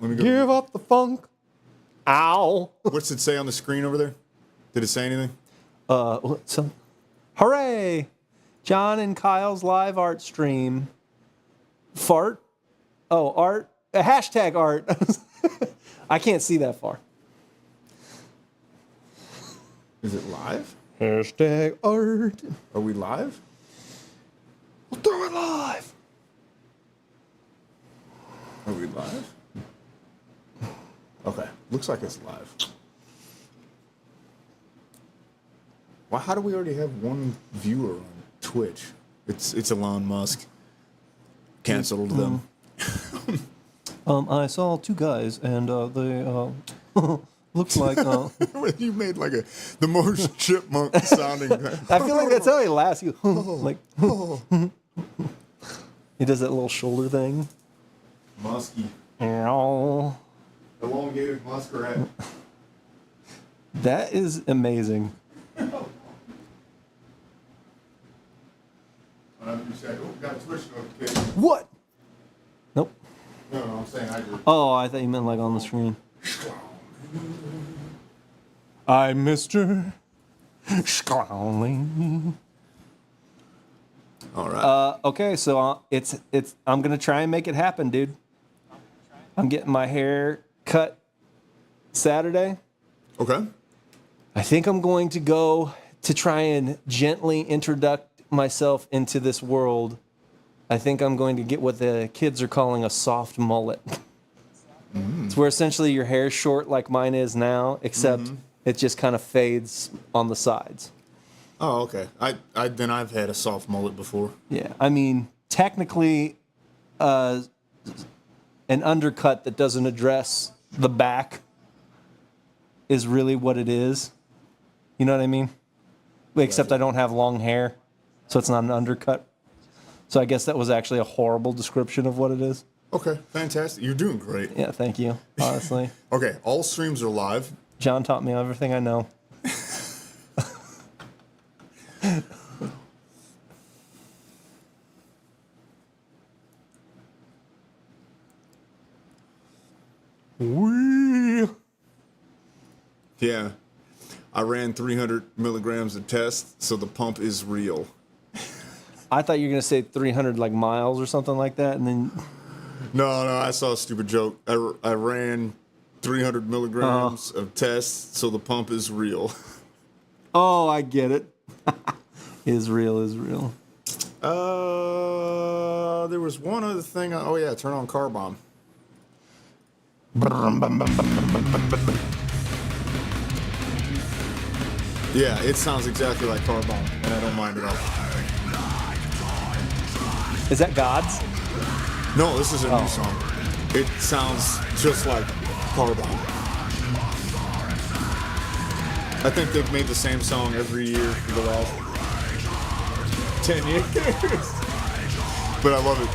Let me go. Give up the funk. Ow. What's it say on the screen over there? Did it say anything? Hooray! John and Kyle's live art stream. Fart? Oh, art? Hashtag art. I can't see that far. Is it live? Hashtag art. Are we live? We'll do it live. Are we live? Okay. Looks like it's live. Well, how do we already have one viewer on Twitch? It's Elon Musk. Canceled them. I saw two guys, and they looks like. You made like the most chipmunk sounding. I feel like that's how he laughs. You like. He does that little shoulder thing. Musky. Ow. Elongated muskrat. That is amazing. Got a Twitch notification. What? Nope. No, I'm saying I do. Oh, I thought you meant like on the screen. I'm Mr. Scrowling. All right. Okay, so it's. I'm gonna try and make it happen, dude. I'm getting my hair cut Saturday. Okay. I think I'm going to go to try and gently introduce myself into this world. I think I'm going to get what the kids are calling a soft mullet. It's where essentially your hair's short like mine is now, except it just kind of fades on the sides. Oh, okay. I've had a soft mullet before. Yeah, I mean, technically, an undercut that doesn't address the back is really what it is. You know what I mean? Except I don't have long hair, so it's not an undercut. So I guess that was actually a horrible description of what it is. Okay, fantastic. You're doing great. Yeah, thank you, honestly. Okay, all streams are live. John taught me everything I know. Yeah. I ran 300 milligrams of test, so the pump is real. I thought you were going to say 300 like miles or something like that, and then... No, I saw a stupid joke. I ran 300 milligrams of test, so the pump is real. Oh, I get it. Is real. There was one other thing. Oh, yeah, turn on car bomb. Yeah, it sounds exactly like car bomb, and I don't mind at all. Is that God's? No, this is a new song. It sounds just like car bomb. I think they've made the same song every year for the last 10 years. But I love it.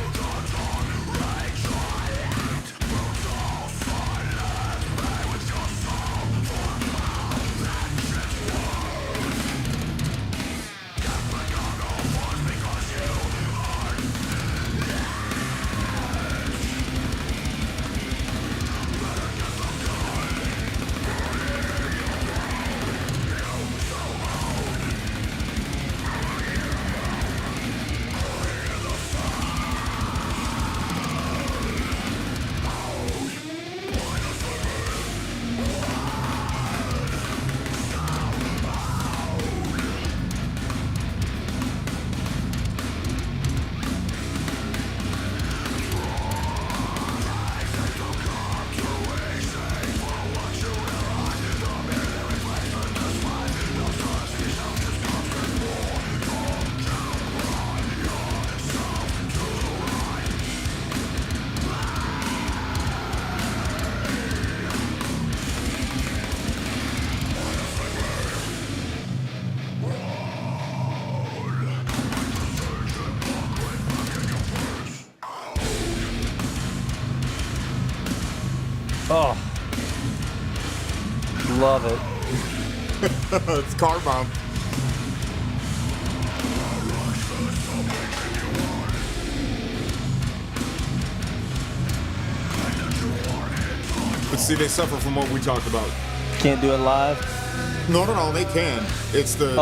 Oh. Love it. It's car bomb. But see, they suffer from what we talked about. Can't do it live. No, they can. It's the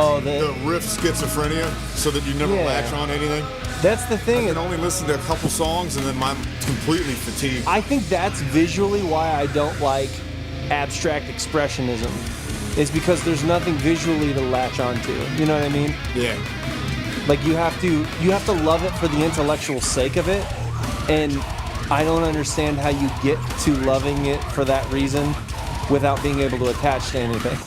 riff schizophrenia, so that you never latch on anything. That's the thing. I can only listen to a couple songs, and then I'm completely fatigued. I think that's visually why I don't like abstract expressionism. Is because there's nothing visually to latch onto. You know what I mean? Yeah. Like you have to love it for the intellectual sake of it, and I don't understand how you get to loving it for that reason without being able to attach to anything.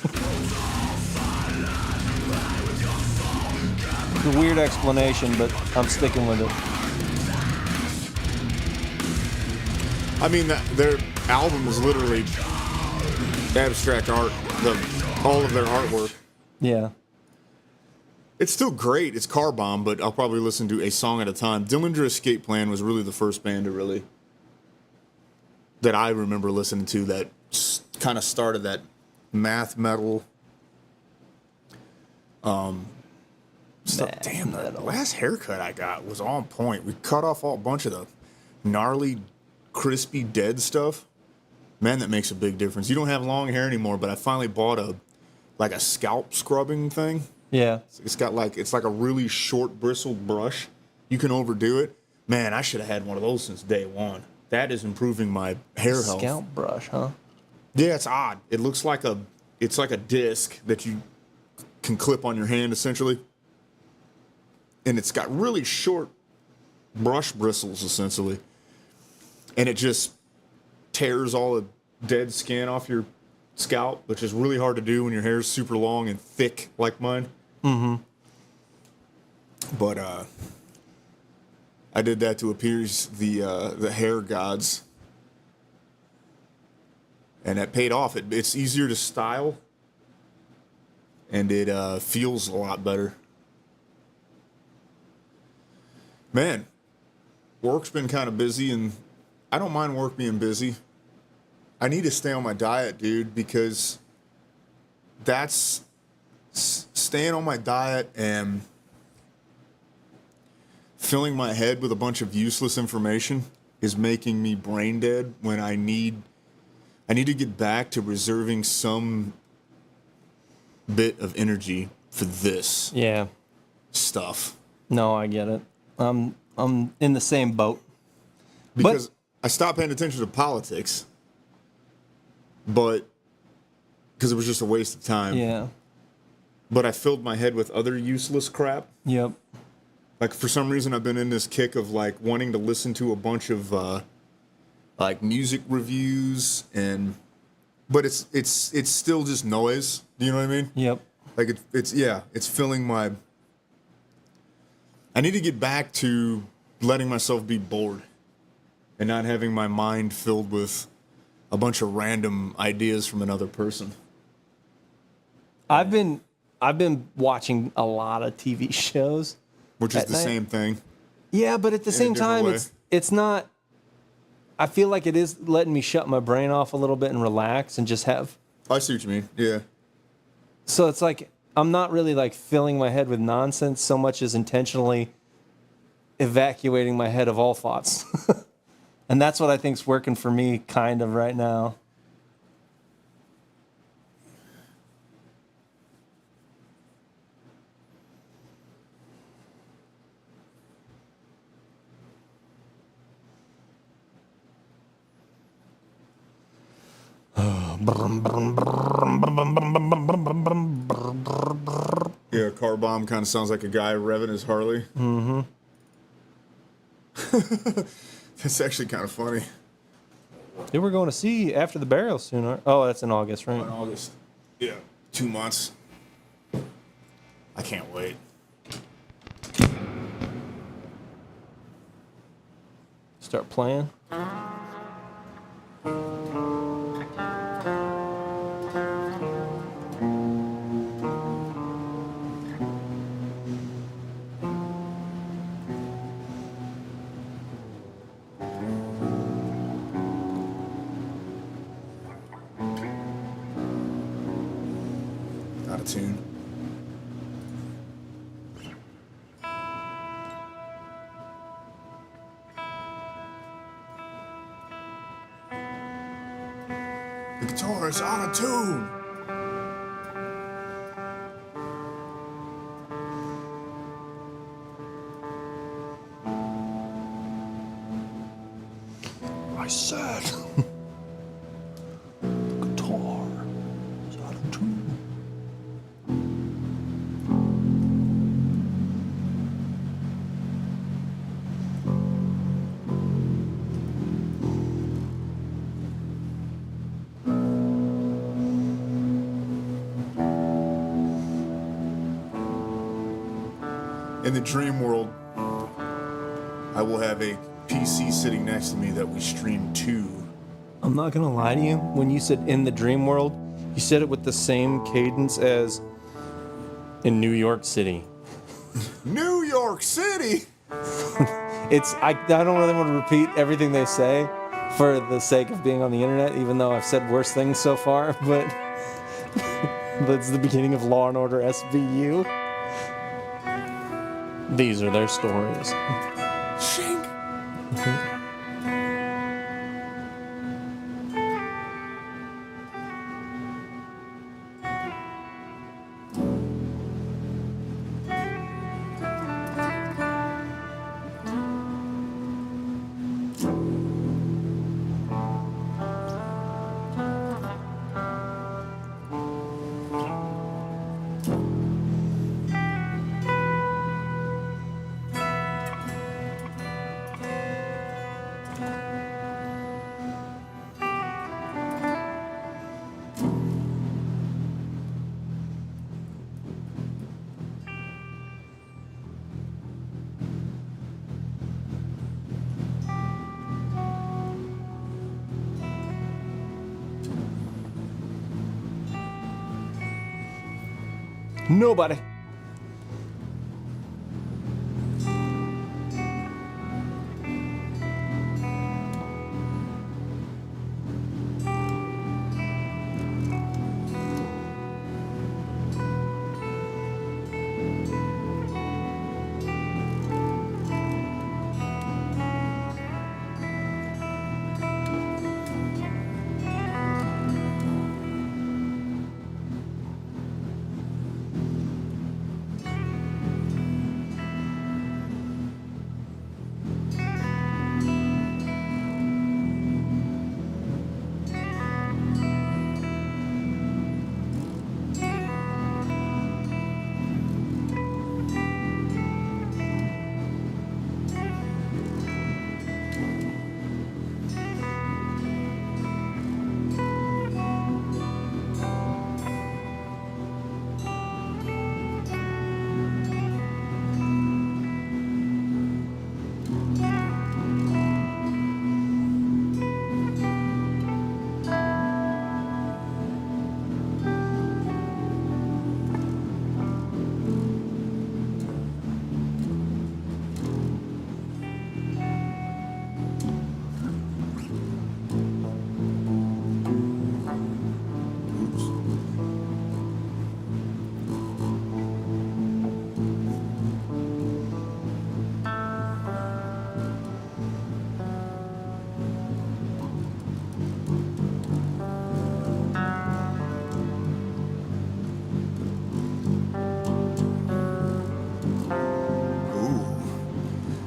It's a weird explanation, but I'm sticking with it. I mean, their album is literally abstract art, all of their artwork. Yeah. It's still great. It's Car Bomb, but I'll probably listen to a song at a time. Dillinger Escape Plan was really the first band that I remember listening to that kind of started that math metal stuff. Damn, the last haircut I got was on point. We cut off a bunch of the gnarly, crispy, dead stuff. Man, that makes a big difference. You don't have long hair anymore, but I finally bought a scalp scrubbing thing. Yeah. It's like a really short bristled brush. You can overdo it. Man, I should have had one of those since day one. That is improving my hair health. Scalp brush, huh? Yeah, it's odd. It looks like a disc that you can clip on your hand essentially. And it's got really short brush bristles essentially. And it just tears all the dead skin off your scalp, which is really hard to do when your hair is super long and thick like mine. Mm-hmm. But I did that to appease the hair gods, and that paid off. It's easier to style, and it feels a lot better. Man, work's been kind of busy, and I don't mind work being busy. I need to stay on my diet, dude, because that's staying on my diet and filling my head with a bunch of useless information is making me brain dead when I need to get back to reserving some bit of energy for this stuff. No, I get it. I'm in the same boat. Because I stopped paying attention to politics, but because it was just a waste of time. Yeah. But I filled my head with other useless crap. Yep. Like, for some reason, I've been in this kick of, like, wanting to listen to a bunch of, like, music reviews, but it's still just noise. Do you know what I mean? Yep. Like, it's filling my... I need to get back to letting myself be bored and not having my mind filled with a bunch of random ideas from another person. I've been watching a lot of TV shows. Which is the same thing. Yeah, but at the same time, it's not... I feel like it is letting me shut my brain off a little bit and relax and just have... I see what you mean, yeah. So it's like, I'm not really like filling my head with nonsense so much as intentionally evacuating my head of all thoughts. And that's what I think's working for me kind of right now. Yeah, Car Bomb kind of sounds like a guy revving his Harley. Mm-hmm. That's actually kind of funny. Yeah, we're going to see After the Burial soon. Oh, that's in August, right? In August. Yeah, 2 months. I can't wait. Start playing. Out of tune. The guitar is out of tune. I said the guitar is out of tune. In the dream world, I will have a PC sitting next to me that we stream to. I'm not gonna lie to you. When you said in the dream world, you said it with the same cadence as in New York City. New York City! I don't really want to repeat everything they say for the sake of being on the internet, even though I've said worse things so far, but that's the beginning of Law and Order SVU. These are their stories. Shink! Nobody.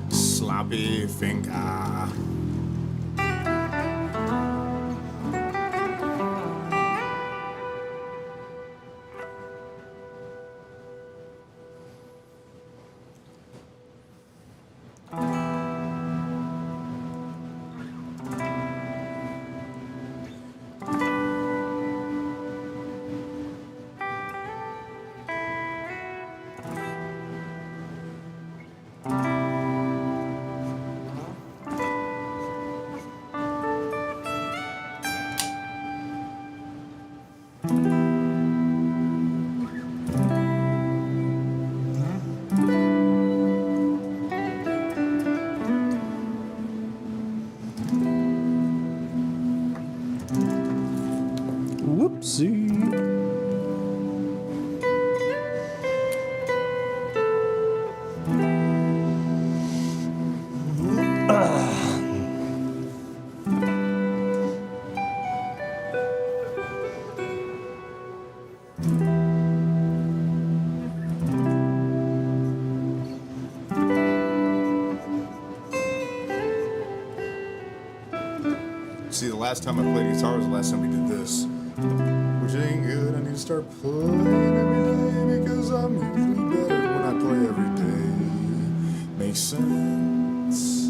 Sloppy finger. Whoopsie. last time I played guitar was the last time we did this. Which ain't good. I need to start playing every day because I'm usually better when I play every day. Makes sense.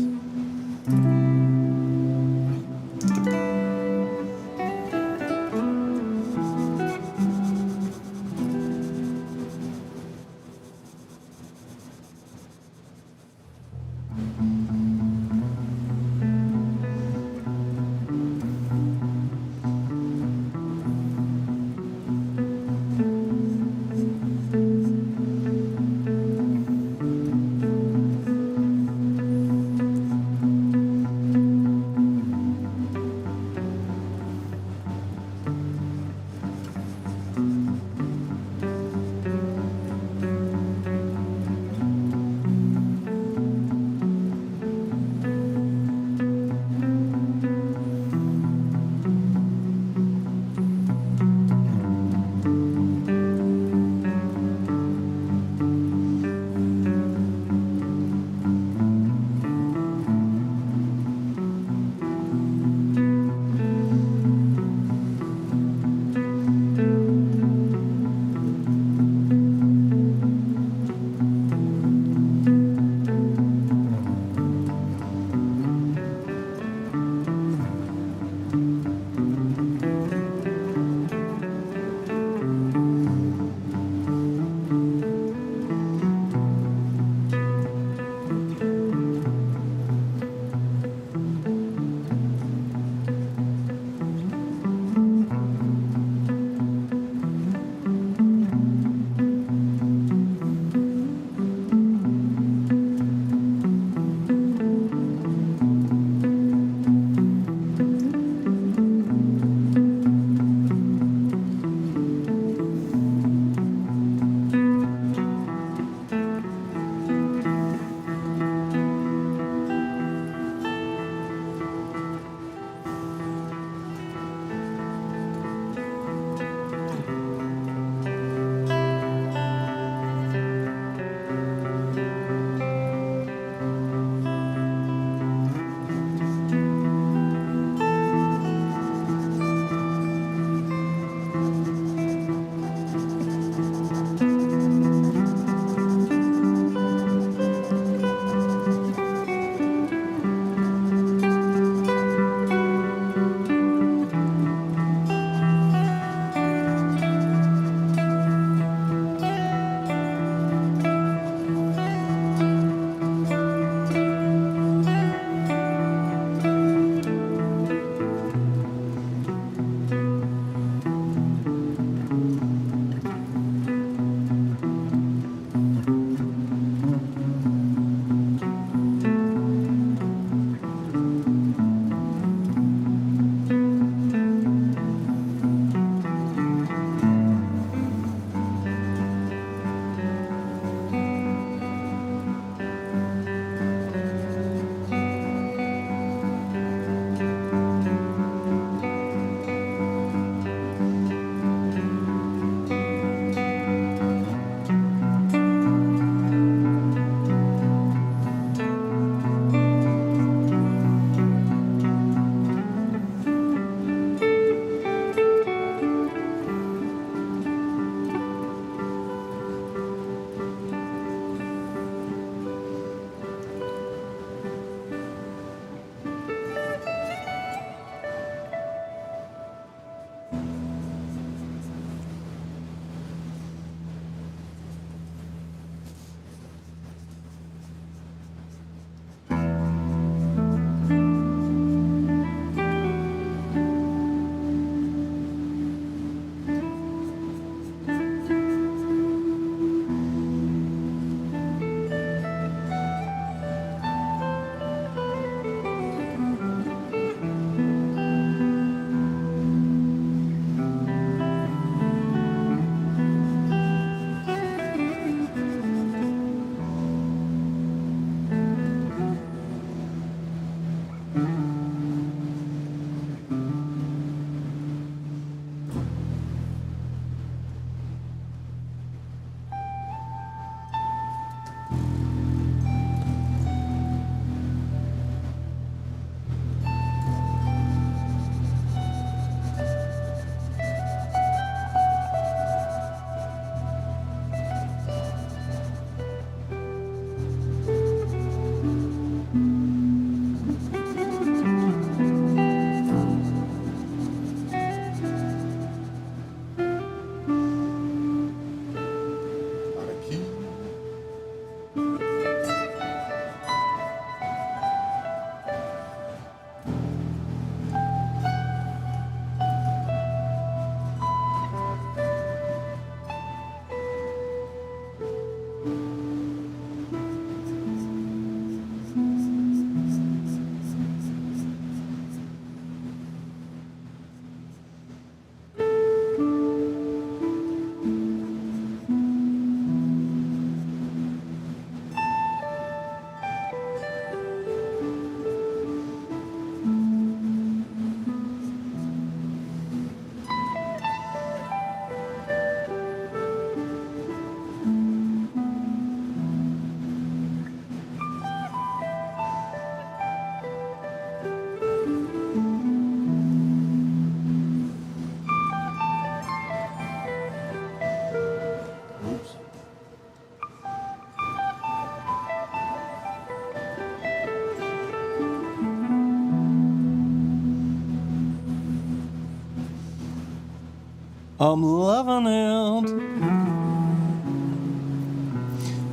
I'm loving it.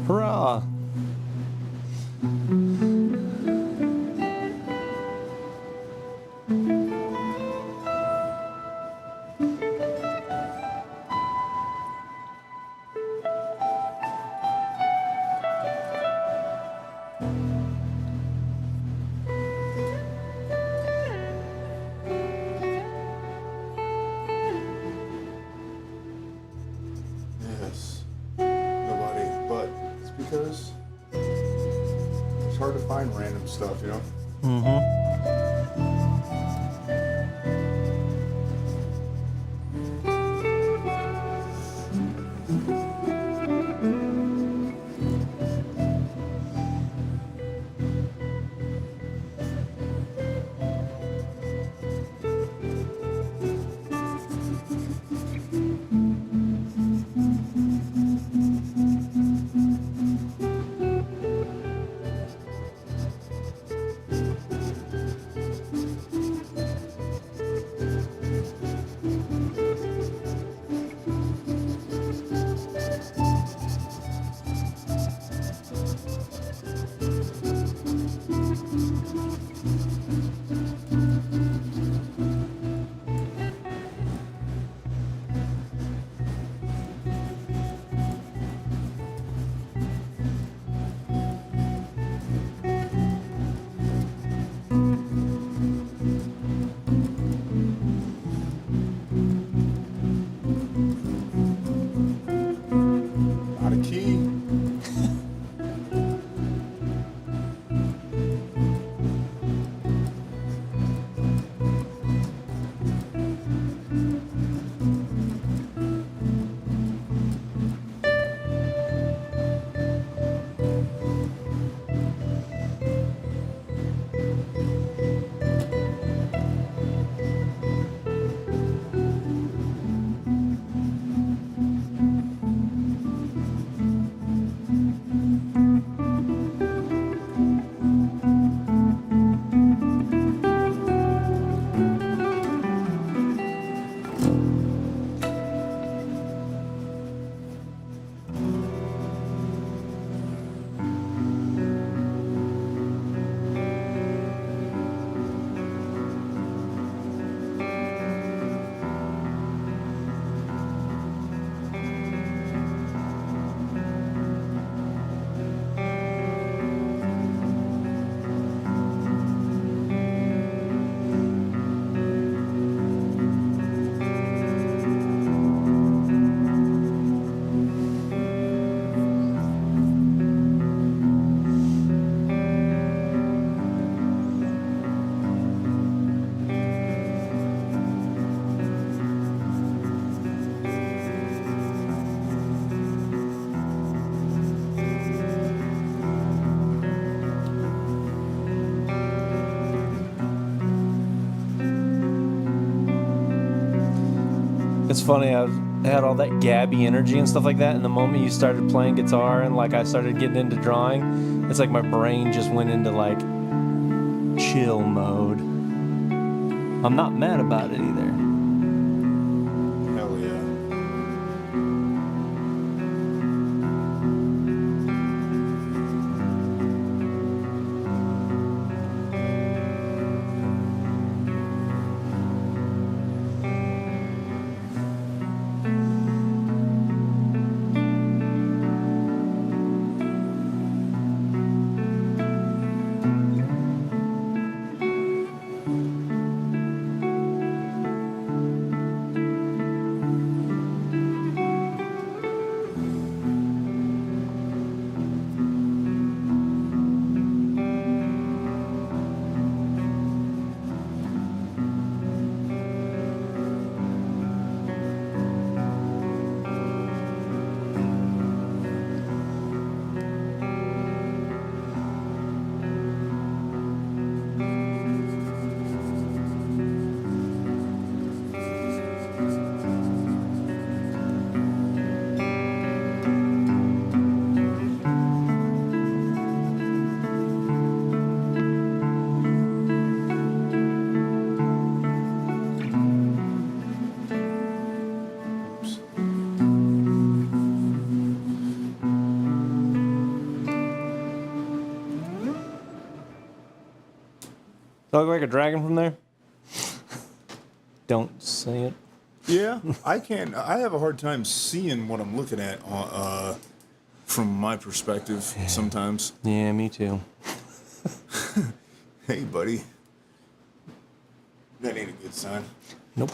Hurrah. Yes. Nobody. But it's because it's hard to find random stuff, you know? Not a key. It's funny, I had all that gabby energy and stuff like that, and the moment you started playing guitar and like I started getting into drawing, it's like my brain just went into like chill mode. I'm not mad about it either. Hell yeah. I look like a dragon from there? Don't say it. Yeah, I can't. I have a hard time seeing what I'm looking at from my perspective sometimes. Yeah, me too. Hey, buddy. That ain't a good sign. Nope.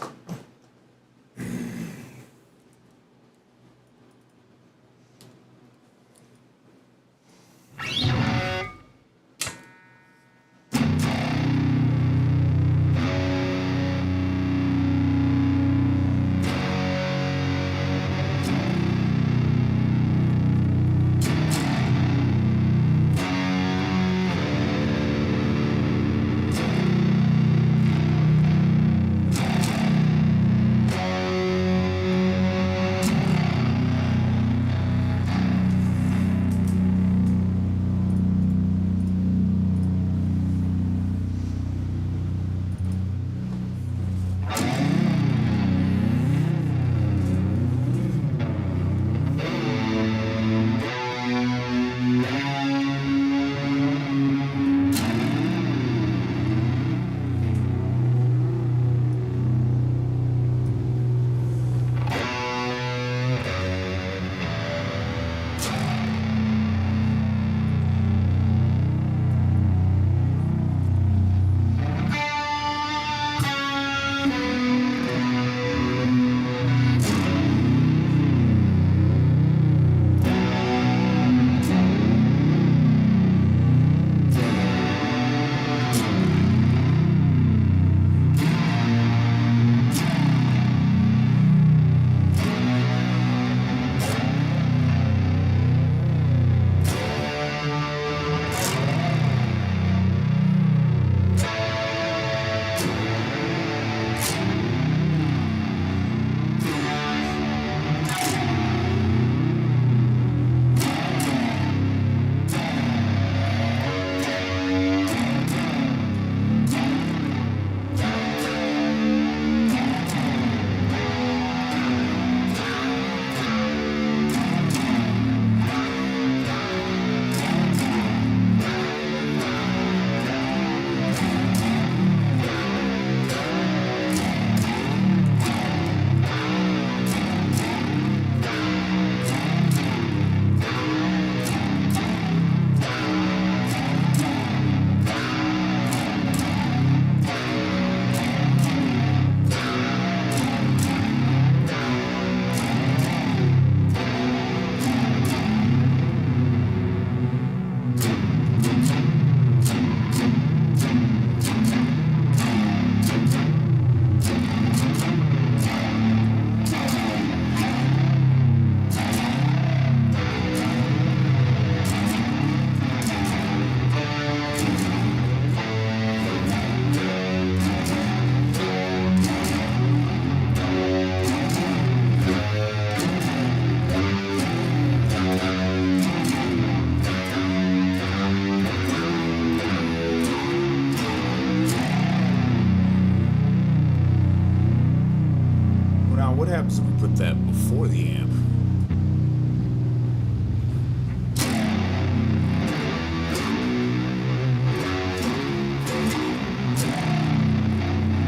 What happens if we put that before the amp?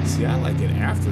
See, I like it after.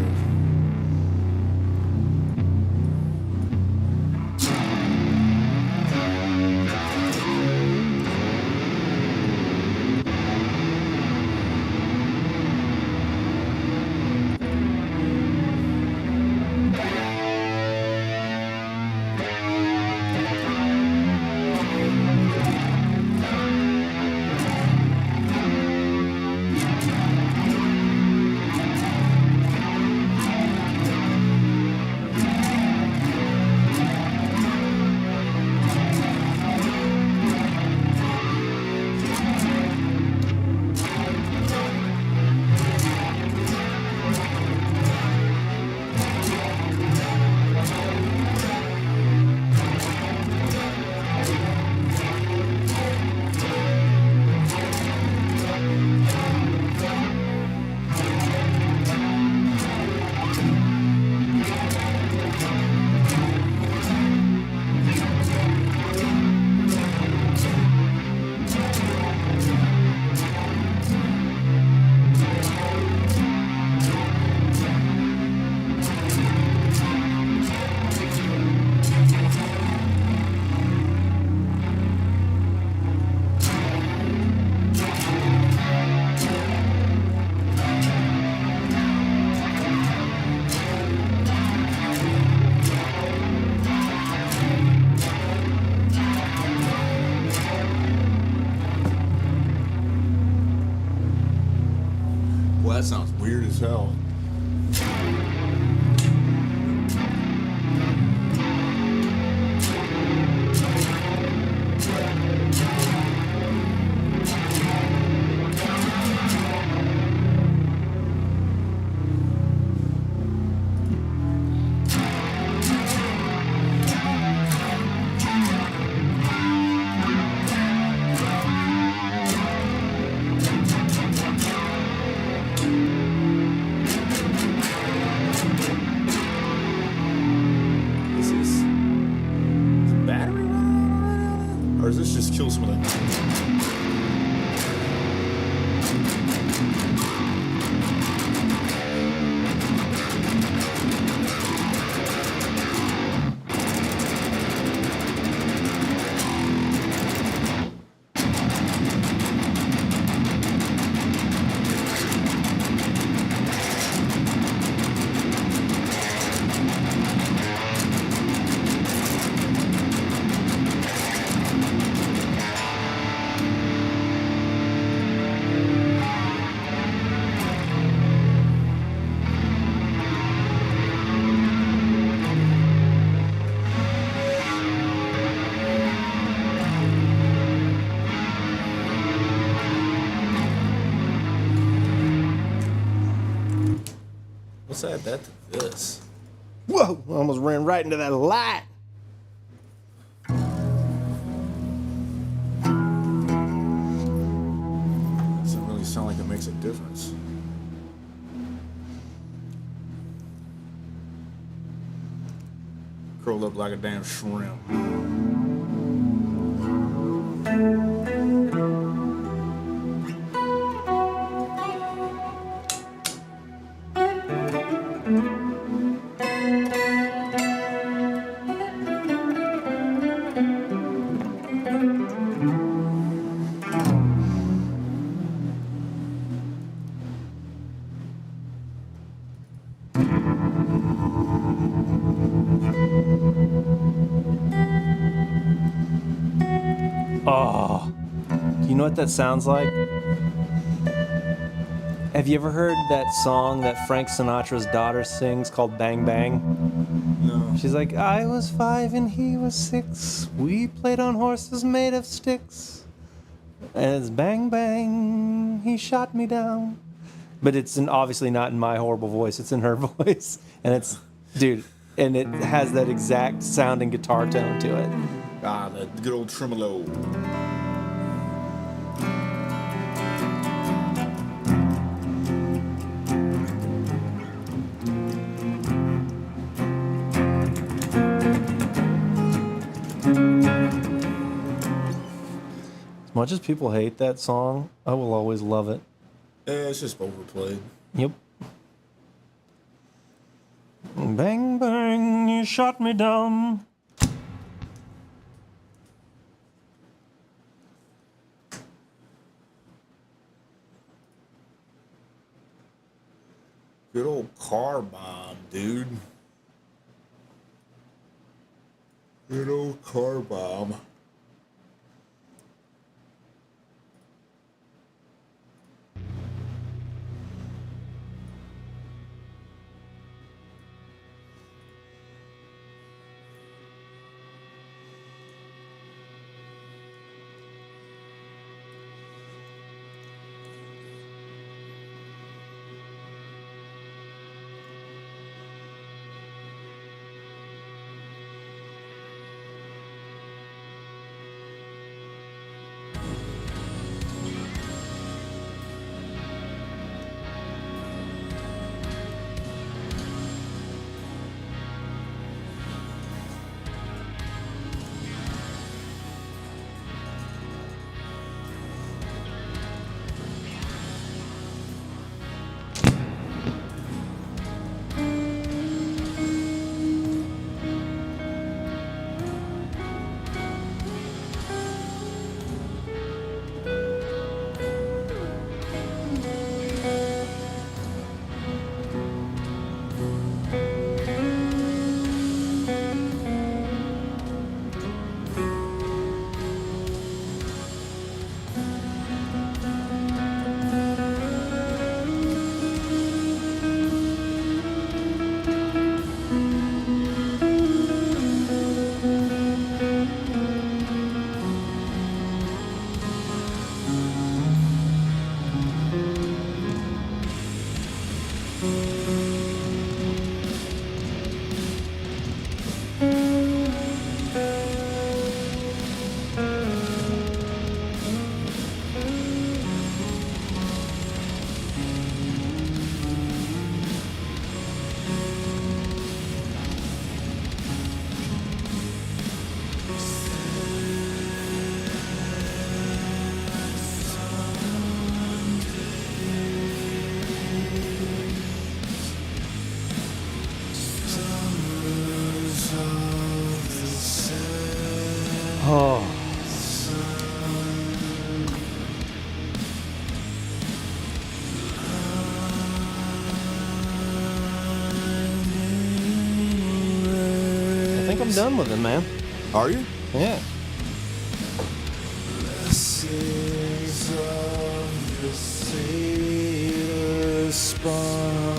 that sounds weird as hell. Is the battery running? Or does this just kill some of the... Let's add that to this. Whoa! I almost ran right into that light. Doesn't really sound like it makes a difference. Curled up like a damn shrimp. Oh, you know what that sounds like? Have you ever heard that song that Frank Sinatra's daughter sings called Bang Bang? No. She's like, I was 5 and he was 6. We played on horses made of sticks. And it's bang bang, he shot me down. But it's obviously not in my horrible voice, it's in her voice. And it's, dude, and it has that exact sounding guitar tone to it. Ah, the good old tremolo. As much as people hate that song, I will always love it. Yeah, it's just overplayed. Yep. Bang bang, you shot me down. Good old car bomb, dude. Good old car bomb. think I'm done with it, man. Are you? Yeah. Blessings of the sailor spawn.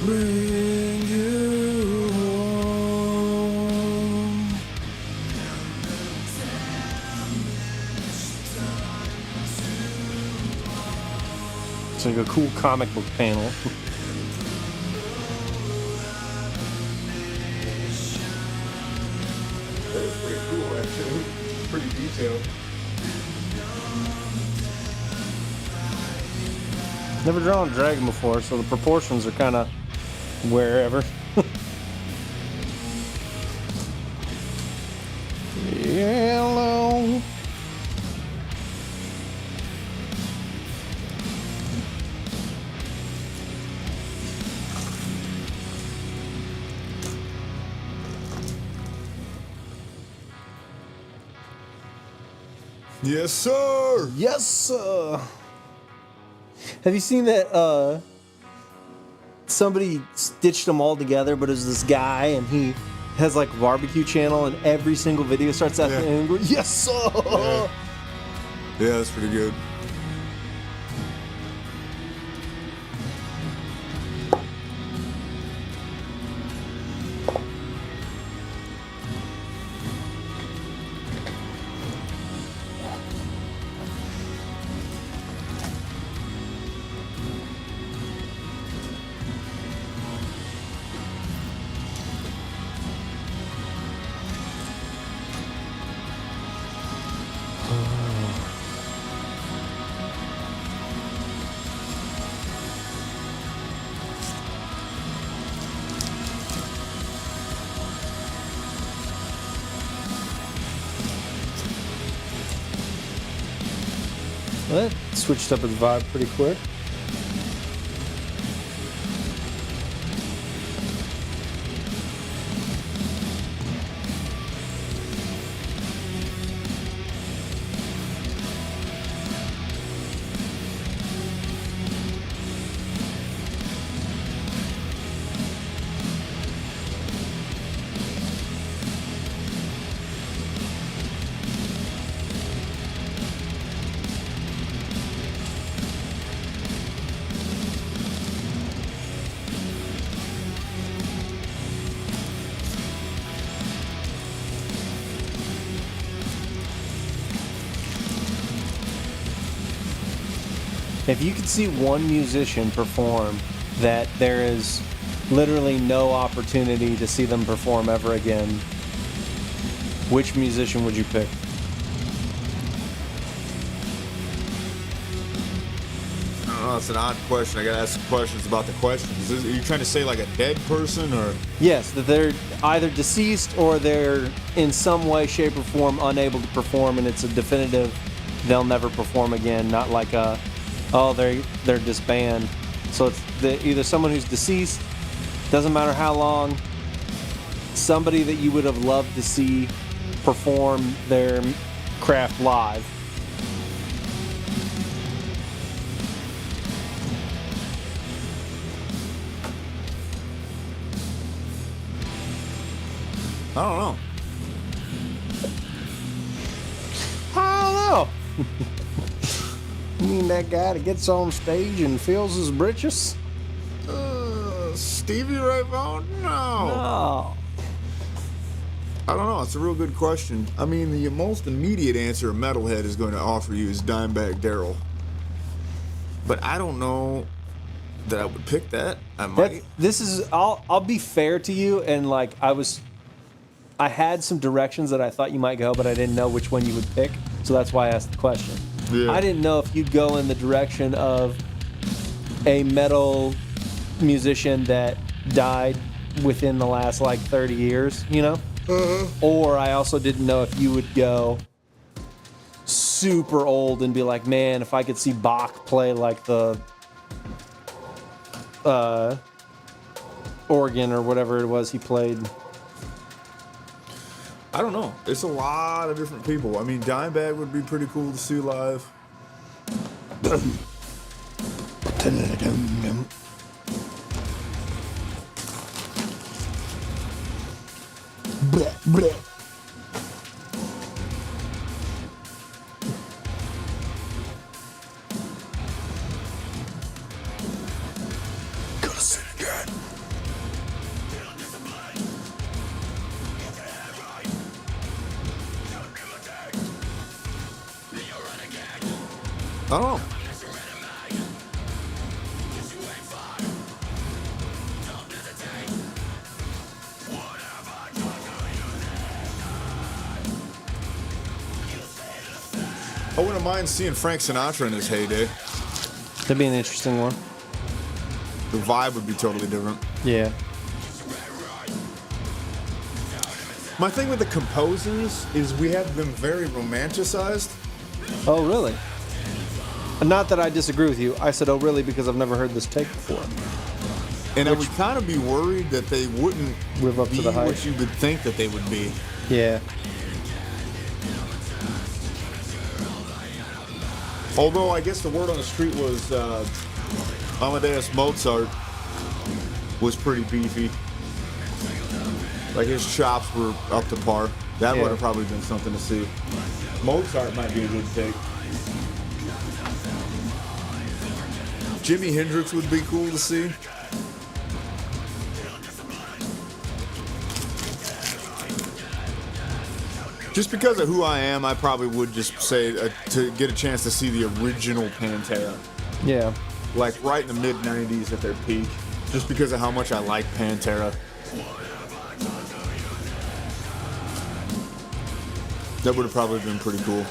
Bring you home. It's like a cool comic book panel. That is pretty cool, actually. Pretty detailed. Never drawn a dragon before, so the proportions are kind of wherever. Hello. Yes, sir. Yes, sir. Have you seen that? Somebody stitched them all together, but it was this guy, and he has like a barbecue channel, and every single video starts at the end and goes, "Yes, sir." Yeah, that's pretty good. Well, that switched up his vibe pretty quick. If you could see one musician perform that there is literally no opportunity to see them perform ever again, which musician would you pick? I don't know. It's an odd question. I gotta ask some questions about the questions. Are you trying to say like a dead person or? Yes, that they're either deceased or they're in some way, shape, or form unable to perform, and it's a definitive they'll never perform again. Not like a, oh, they're disbanded. So it's either someone who's deceased, doesn't matter how long, somebody that you would have loved to see perform their craft live. I don't know. I don't know. You mean that guy that gets on stage and fills his britches? Stevie Ray Vaughan? No. Oh. I don't know. It's a real good question. I mean, the most immediate answer a metalhead is going to offer you is Dimebag Darrell. But I don't know that I would pick that. I might. I'll be fair to you, and like I had some directions that I thought you might go, but I didn't know which one you would pick, so that's why I asked the question. Yeah. I didn't know if you'd go in the direction of a metal musician that died within the last like 30 years, you know? Uh-huh. Or I also didn't know if you would go super old and be like, man, if I could see Bach play like the organ or whatever it was he played. I don't know. It's a lot of different people. I mean, Dimebag would be pretty cool to see live. Gotta sit again. I don't know. I wouldn't mind seeing Frank Sinatra in his heyday. That'd be an interesting one. The vibe would be totally different. Yeah. My thing with the composers is we have them very romanticized. Oh, really? Not that I disagree with you. I said, oh, really, because I've never heard this take before. And I would kind of be worried that they wouldn't Live up be to the hype. what you would think that they would be. Yeah. Although I guess the word on the street was Amadeus Mozart was pretty beefy. Like his chops were up to par. That Yeah. would have probably been something to see. Mozart might be a good take. Jimi Hendrix would be cool to see. Just because of who I am, I probably would just say to get a chance to see the original Pantera. Yeah. Like right in the mid 90s at their peak. Just because of how much I like Pantera. That would have probably been pretty cool.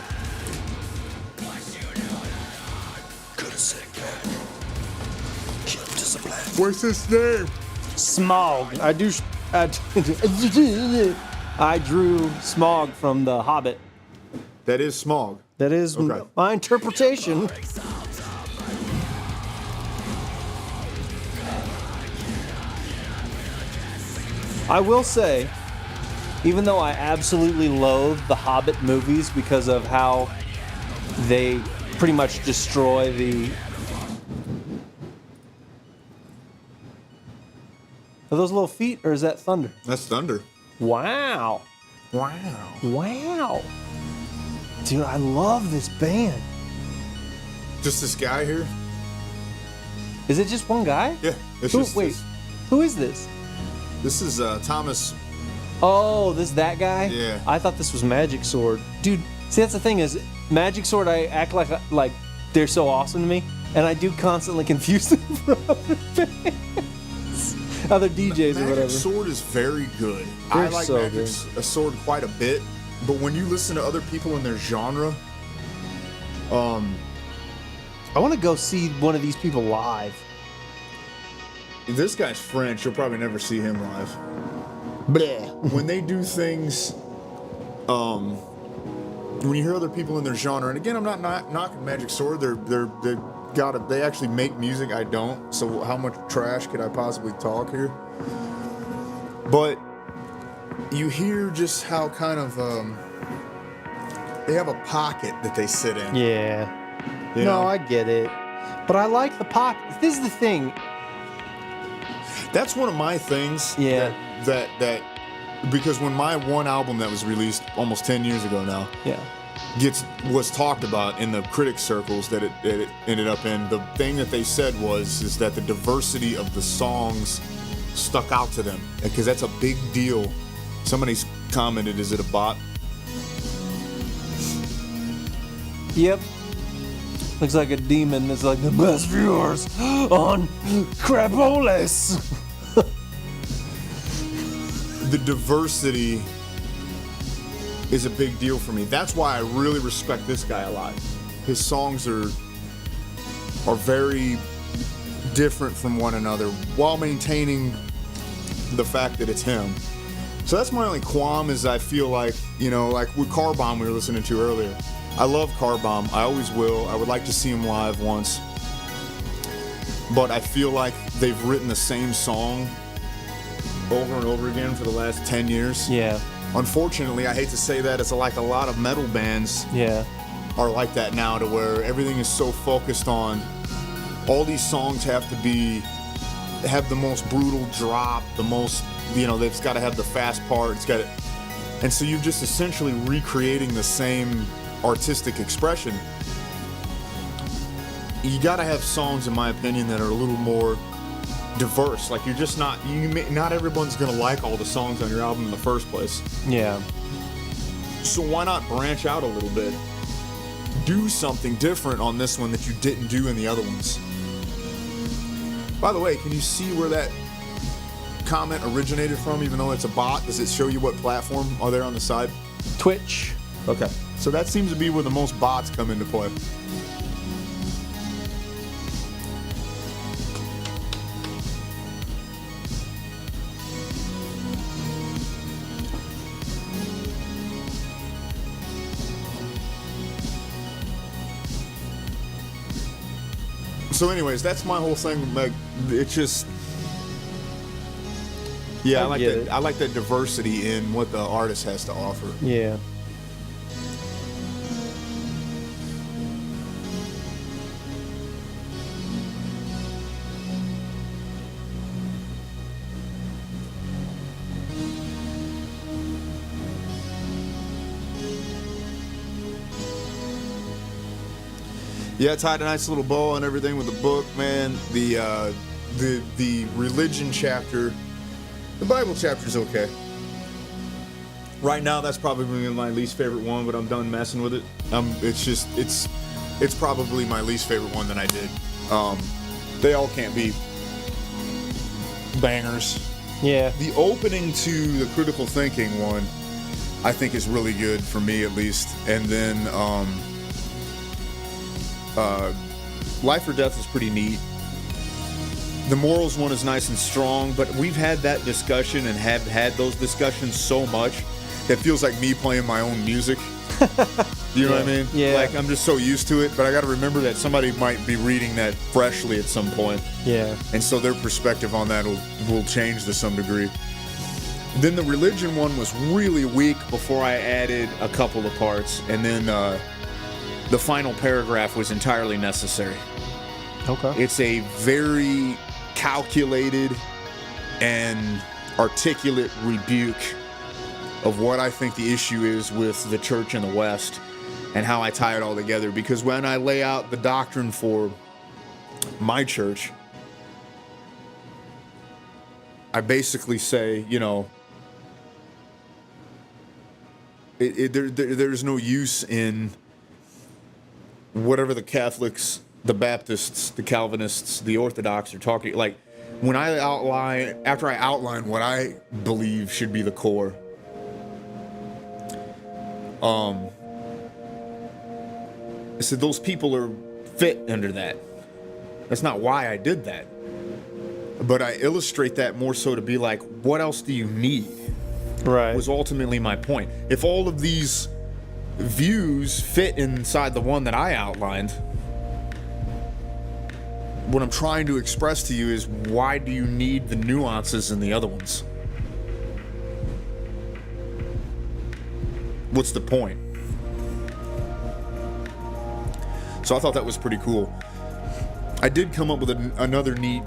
What's his name? Smog. I drew Smog from The Hobbit. That is Smog. That is Okay. my interpretation. I will say, even though I absolutely loathe the Hobbit movies because of how they pretty much destroy the... Are those little feet, or is that thunder? That's Thunder. Wow. Wow. Wow. Dude, I love this band. Just this guy here? Is it just one guy? Yeah. It's Who, just wait, who is this? This is Thomas. Oh, this that guy? Yeah. I thought this was Magic Sword. Dude, see, that's the thing is, Magic Sword, I act like they're so awesome to me, and I do constantly confuse them for other bands. Other DJs or whatever. Magic Sword is very good. They're I like so Magic good. Sword quite a bit, but when you listen to other people in their genre, I want to go see one of these people live. this guy's French. You'll probably never see him live. Bleh. When they do things, when you hear other people in their genre, and again, I'm not knocking Magic Sword. They actually make music. I don't. So how much trash could I possibly talk here? But you hear just how kind of they have a pocket that they sit in. Yeah. You No, know? I get it. But I like the pop. This is the thing. That's one of my things. Yeah. That because when my one album that was released almost 10 years ago now Yeah. was talked about in the critic circles that it ended up in, the thing that they said is that the diversity of the songs stuck out to them, because that's a big deal. Somebody's commented, is it a bot? Yep. Looks like a demon is like the best viewers on Crapolis. The diversity is a big deal for me. That's why I really respect this guy a lot. His songs are very different from one another while maintaining the fact that it's him. So that's my only qualm is I feel like, you know, like with Car Bomb we were listening to earlier. I love Car Bomb. I always will. I would like to see him live once. But I feel like they've written the same song over and over again for the last 10 years. Yeah. Unfortunately, I hate to say that, it's like a lot of metal bands are like that now, to where everything is so focused on all these songs have the most brutal drop, the most, you know, they've got to have the fast part, and so you're just essentially recreating the same artistic expression. You got to have songs, in my opinion, that are a little more diverse. Like, you're just not everyone's gonna like all the songs on your album in the first place. Yeah. So why not branch out a little bit? Do something different on this one that you didn't do in the other ones. By the way, can you see where that comment originated from, even though it's a bot? Does it show you what platform are there on the side? Twitch. Okay. So that seems to be where the most bots come into play. So anyways, that's my whole thing. Like, it's just, yeah, I like that diversity in what the artist has to offer. Yeah. Yeah, tied a nice little bow and everything with the book, man. The religion chapter, the Bible chapter's okay. Right now, that's probably my least favorite one, but I'm done messing with it. It's probably my least favorite one that I did. They all can't be bangers. Yeah. The opening to the critical thinking one, I think, is really good for me, at least. And then Life or Death is pretty neat. The morals one is nice and strong, but we've had that discussion and have had those discussions so much that feels like me playing my own music. You know what I mean? Yeah. Like, I'm just so used to it, but I got to remember that somebody might be reading that freshly at some point. Yeah. And so their perspective on that will change to some degree. Then the religion one was really weak before I added a couple of parts, and then the final paragraph was entirely necessary. Okay. It's a very calculated and articulate rebuke of what I think the issue is with the church in the West and how I tie it all together. Because when I lay out the doctrine for my church, I basically say, you know, there's no use in whatever the Catholics, the Baptists, the Calvinists, the Orthodox are talking. Like, when after I outline what I believe should be the core, I said those people are fit under that. That's not why I did that. But I illustrate that more so to be like, what else do you need? Right. Was ultimately my point. If all of these views fit inside the one that I outlined, what I'm trying to express to you is, why do you need the nuances in the other ones? What's the point? So I thought that was pretty cool. I did come up with another neat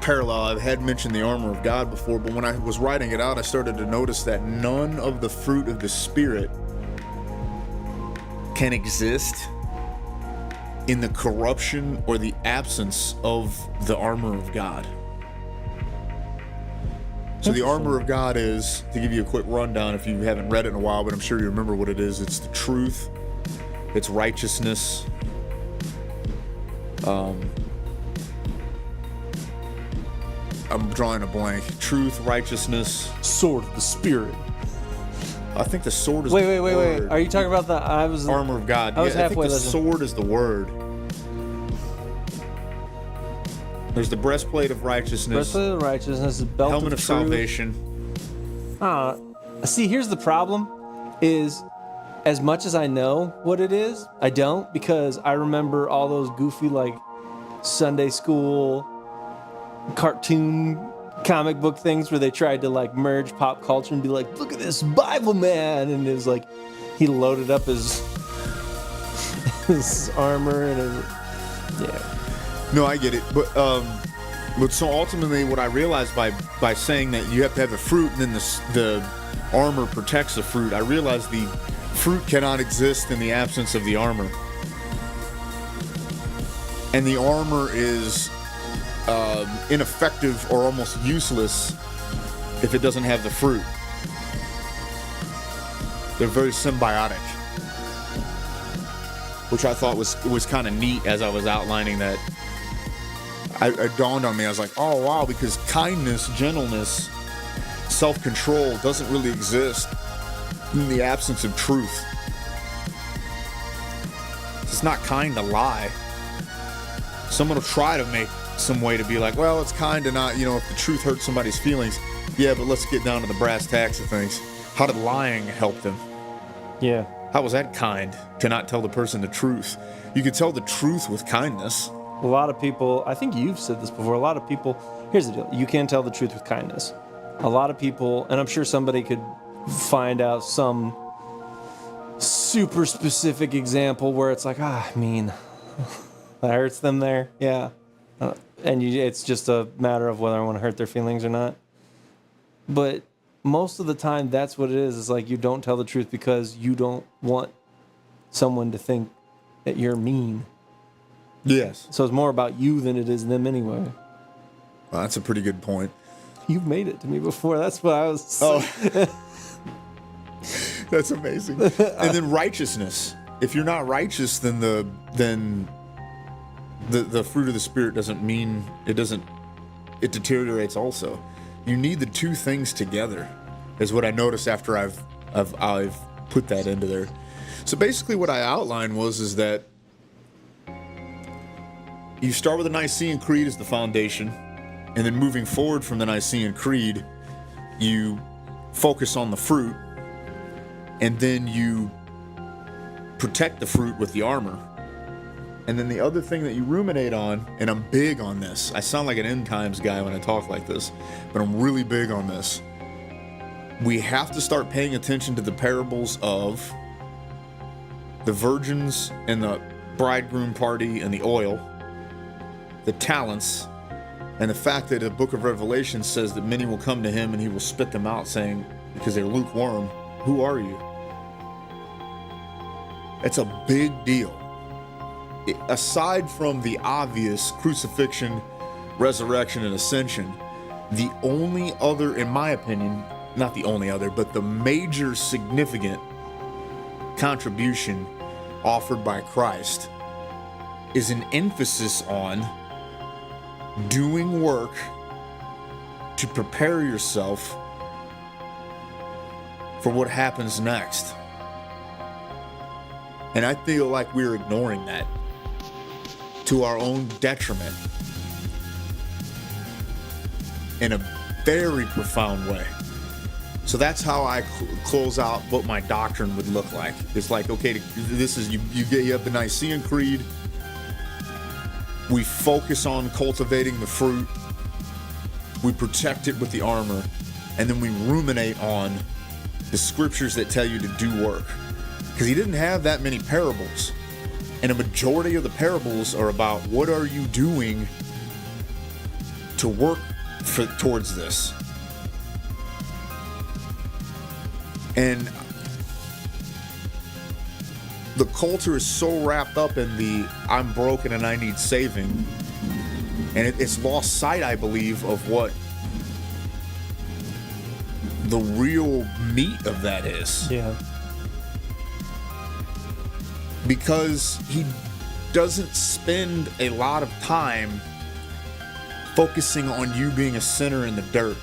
parallel. I had mentioned the armor of God before, but when I was writing it out, I started to notice that none of the fruit of the Spirit can exist in the corruption or the absence of the armor of God. So the armor of God is, to give you a quick rundown if you haven't read it in a while, but I'm sure you remember what it is. It's the truth, it's righteousness, I'm drawing a blank. Truth, righteousness, Sword of the Spirit. I think the sword is Wait. the word. Are you talking about the? Armor of God. I was I think halfway the listening. sword is the word. There's the breastplate of righteousness, Breastplate of righteousness, the belt helmet of truth. salvation, See, here's the problem is as much as I know what it is, I don't, because I remember all those goofy, like, Sunday school cartoon comic book things where they tried to, like, merge pop culture and be like, look at this Bible man, and it was like he loaded up his armor and his, No, I get it, but so ultimately, what I realized by saying that you have to have the fruit and then the armor protects the fruit, I realized the fruit cannot exist in the absence of the armor, and the armor is ineffective or almost useless if it doesn't have the fruit. They're very symbiotic, which I thought was kind of neat as I was outlining that. It dawned on me, I was like, oh wow, because kindness, gentleness, self-control doesn't really exist in the absence of truth. It's not kind to lie. Someone will try to make some way to be like, well, it's kind to not, if the truth hurts somebody's feelings. Yeah, but let's get down to the brass tacks of things. How did lying help them? yeah. How was that kind to not tell the person the truth? You could tell the truth with kindness. A lot of people, I think you've said this before, a lot of people, here's the deal, you can tell the truth with kindness. A lot of people, and I'm sure somebody could find out some super specific example where it's like, that hurts them there, yeah. And it's just a matter of whether I want to hurt their feelings or not. But most of the time, that's what it is. It's like you don't tell the truth because you don't want someone to think that you're mean. Yes. So it's more about you than it is them anyway. Well, that's a pretty good point. You've made it to me before. That's what I was. That's amazing. And then righteousness. If you're not righteous, then the fruit of the Spirit doesn't mean it doesn't. It deteriorates also. You need the two things together, is what I noticed after I've put that into there. So basically, what I outlined is that you start with the Nicene Creed as the foundation, and then moving forward from the Nicene Creed, you focus on the fruit, and then you protect the fruit with the armor. And then the other thing that you ruminate on, and I'm big on this, I sound like an end times guy when I talk like this, but I'm really big on this. We have to start paying attention to the parables of the virgins and the bridegroom party and the oil, the talents, and the fact that the book of Revelation says that many will come to him and he will spit them out, saying, because they're lukewarm, who are you? It's a big deal. Aside from the obvious crucifixion, resurrection, and ascension, the only other, in my opinion, not the only other, but the major significant contribution offered by Christ is an emphasis on doing work to prepare yourself for what happens next. And I feel like we're ignoring that to our own detriment in a very profound way. So that's how I close out what my doctrine would look like. It's like, okay, this is you have the Nicene Creed. We focus on cultivating the fruit. We protect it with the armor, and then we ruminate on the scriptures that tell you to do work. Because he didn't have that many parables, and a majority of the parables are about what are you doing to work towards this. And the culture is so wrapped up in the I'm broken and I need saving, and it's lost sight, I believe, of what the real meat of that is. Yeah. Because he doesn't spend a lot of time focusing on you being a sinner in the dirt.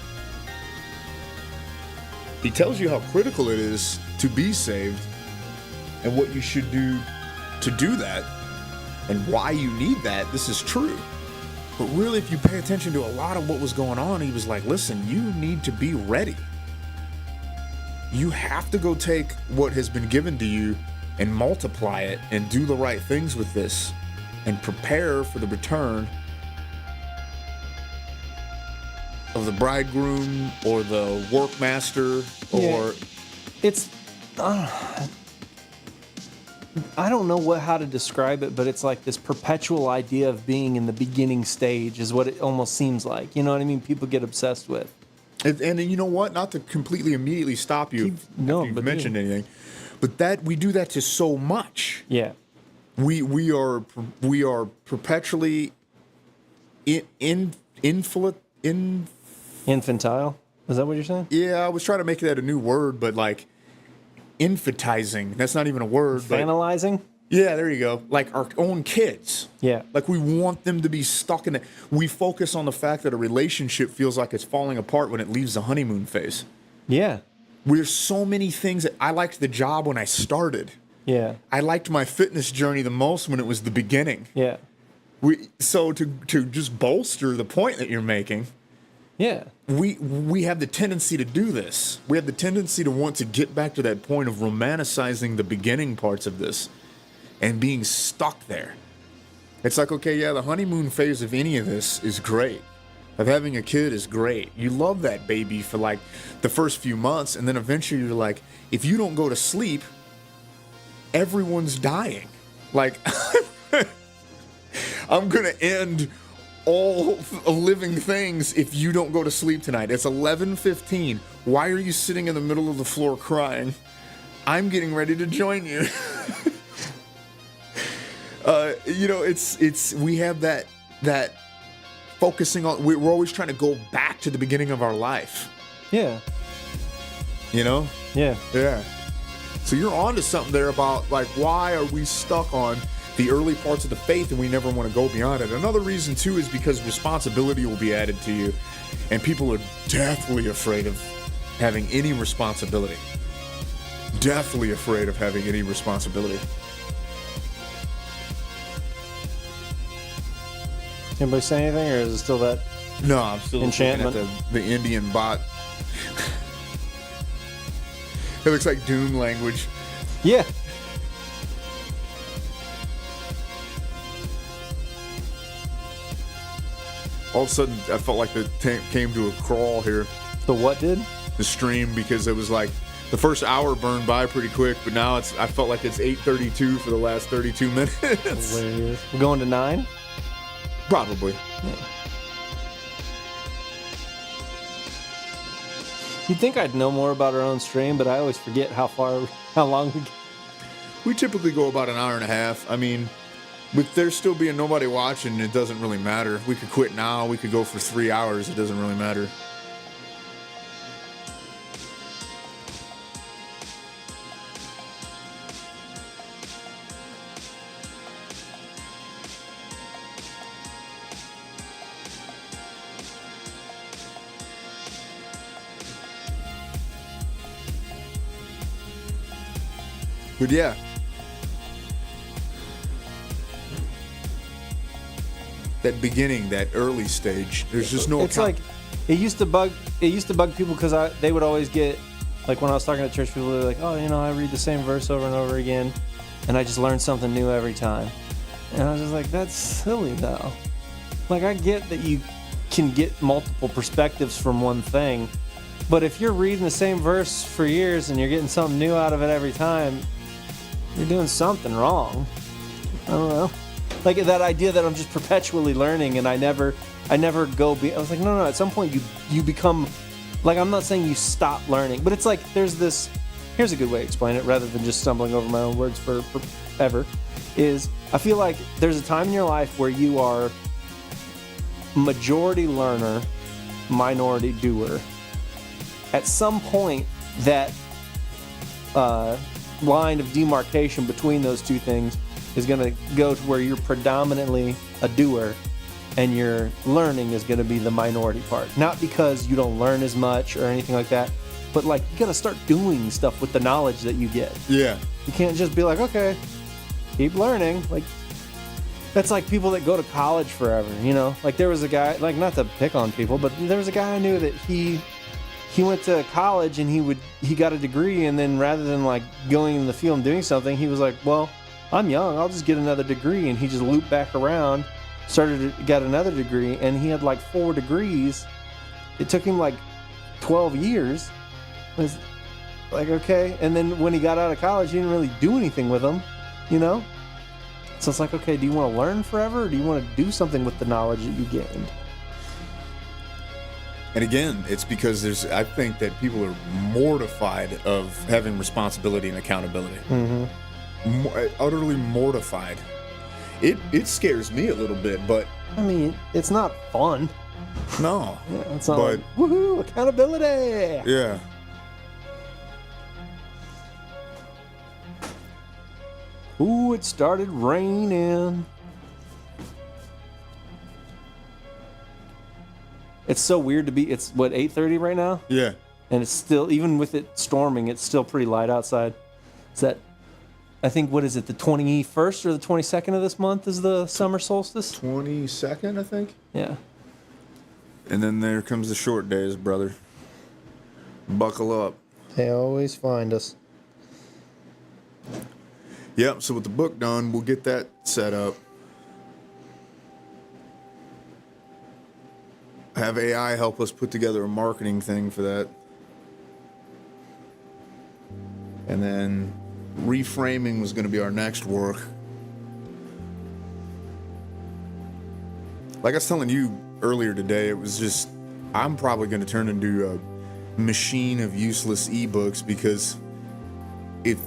He tells you how critical it is to be saved and what you should do to do that and why you need that. This is true. But really, if you pay attention to a lot of what was going on, he was like, listen, you need to be ready. you have to go take what has been given to you and multiply it and do the right things with this and prepare for the return of the bridegroom or the workmaster or it's I don't know how to describe it, but it's like this perpetual idea of being in the beginning stage is what it almost seems like. You know what I mean? People get obsessed with. and you know what? Not to completely immediately stop you if you've mentioned anything, but that we do that to so much. Yeah. We are perpetually infantile. Infantile? Is that what you're saying? Yeah, I was trying to make that a new word, but like infantizing. That's not even a word. Fanalizing? Yeah, there you go. Like our own kids. Yeah. Like we want them to be stuck in it. We focus on the fact that a relationship feels like it's falling apart when it leaves the honeymoon phase. Yeah. There's so many things that I liked the job when I started. Yeah. I liked my fitness journey the most when it was the beginning. Yeah. So to just bolster the point that you're making, Yeah. we have the tendency to do this. We have the tendency to want to get back to that point of romanticizing the beginning parts of this and being stuck there. It's like, okay, yeah, the honeymoon phase of any of this is great. Of having a kid is great. You love that baby for like the first few months, and then eventually you're like, if you don't go to sleep, everyone's dying. Like, I'm gonna end all living things if you don't go to sleep tonight. It's 11:15. Why are you sitting in the middle of the floor crying? I'm getting ready to join you. We have that focusing on. We're always trying to go back to the beginning of our life. Yeah. You know? Yeah. Yeah. So you're onto something there about like why are we stuck on the early parts of the faith and we never want to go beyond it. Another reason too is because responsibility will be added to you, and people are deathly afraid of having any responsibility. Deathly afraid of having any responsibility. Anybody say anything, or is it still that? No, I'm still enchantment. looking at the Indian bot. It looks like Doom language. Yeah. All of a sudden, I felt like it came to a crawl here. The what did? The stream, because it was like the first hour burned by pretty quick, but now I felt like it's 8:32 for the last 32 minutes. Hilarious. We're going to 9? Probably. Yeah. You'd think I'd know more about our own stream, but I always forget how long we. We typically go about an hour and a half. I mean, with there still being nobody watching, it doesn't really matter. We could quit now. We could go for 3 hours. It doesn't really matter. But yeah. That beginning, that early stage, there's just no. It's like it used to bug people because they would always get, like when I was talking to church people, they're like, oh, I read the same verse over and over again, and I just learn something new every time. And I was just like, that's silly though. Like, I get that you can get multiple perspectives from one thing, but if you're reading the same verse for years and you're getting something new out of it every time, you're doing something wrong. I don't know. Like that idea that I'm just perpetually learning and I never go I was like, no, at some point you become, like, I'm not saying you stop learning, but it's like there's this, here's a good way to explain it rather than just stumbling over my own words forever, is I feel like there's a time in your life where you are majority learner, minority doer. At some point, that line of demarcation between those two things is going to go to where you're predominantly a doer and your learning is going to be the minority part. Not because you don't learn as much or anything like that, but like you got to start doing stuff with the knowledge that you get. Yeah. You can't just be like, okay, keep learning. Like, that's like people that go to college forever, Like there was a guy, like, not to pick on people, but there was a guy I knew that he he went to college and he got a degree, and then rather than like going in the field and doing something, he was like, well, I'm young, I'll just get another degree. And he just looped back around, got another degree, and he had like 4 degrees. It took him like 12 years. It was like, okay. And then when he got out of college, he didn't really do anything with them, you know? So it's like, okay, do you want to learn forever, or do you want to do something with the knowledge that you gained? And again, it's because I think that people are mortified of having responsibility and accountability. Mm-hmm. Utterly mortified. It scares me a little bit, but I mean, it's not fun. No. Yeah, it's not like, woohoo, accountability. Yeah. Ooh, it started raining. It's so weird to be, it's what, 8:30 right now? Yeah. And it's still, even with it storming, it's still pretty light outside. It's that, I think, what is it, the 21st or the 22nd of this month is the summer solstice? 22nd, I think. Yeah. And then there comes the short days, brother. Buckle up. They always find us. Yep, so with the book done, we'll get that set up. Have AI help us put together a marketing thing for that. And then reframing was going to be our next work. Like I was telling you earlier today, it was just, I'm probably going to turn into a machine of useless ebooks, because if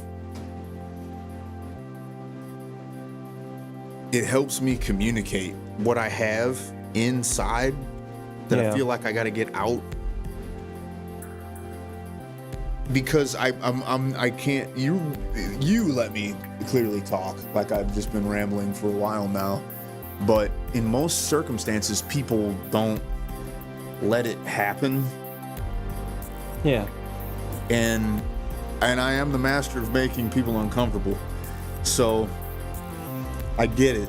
it helps me communicate what I have inside that I feel like I got to get out, because I can't. You let me clearly talk, like I've just been rambling for a while now. But in most circumstances, people don't let it happen. Yeah. And I am the master of making people uncomfortable. So I get it.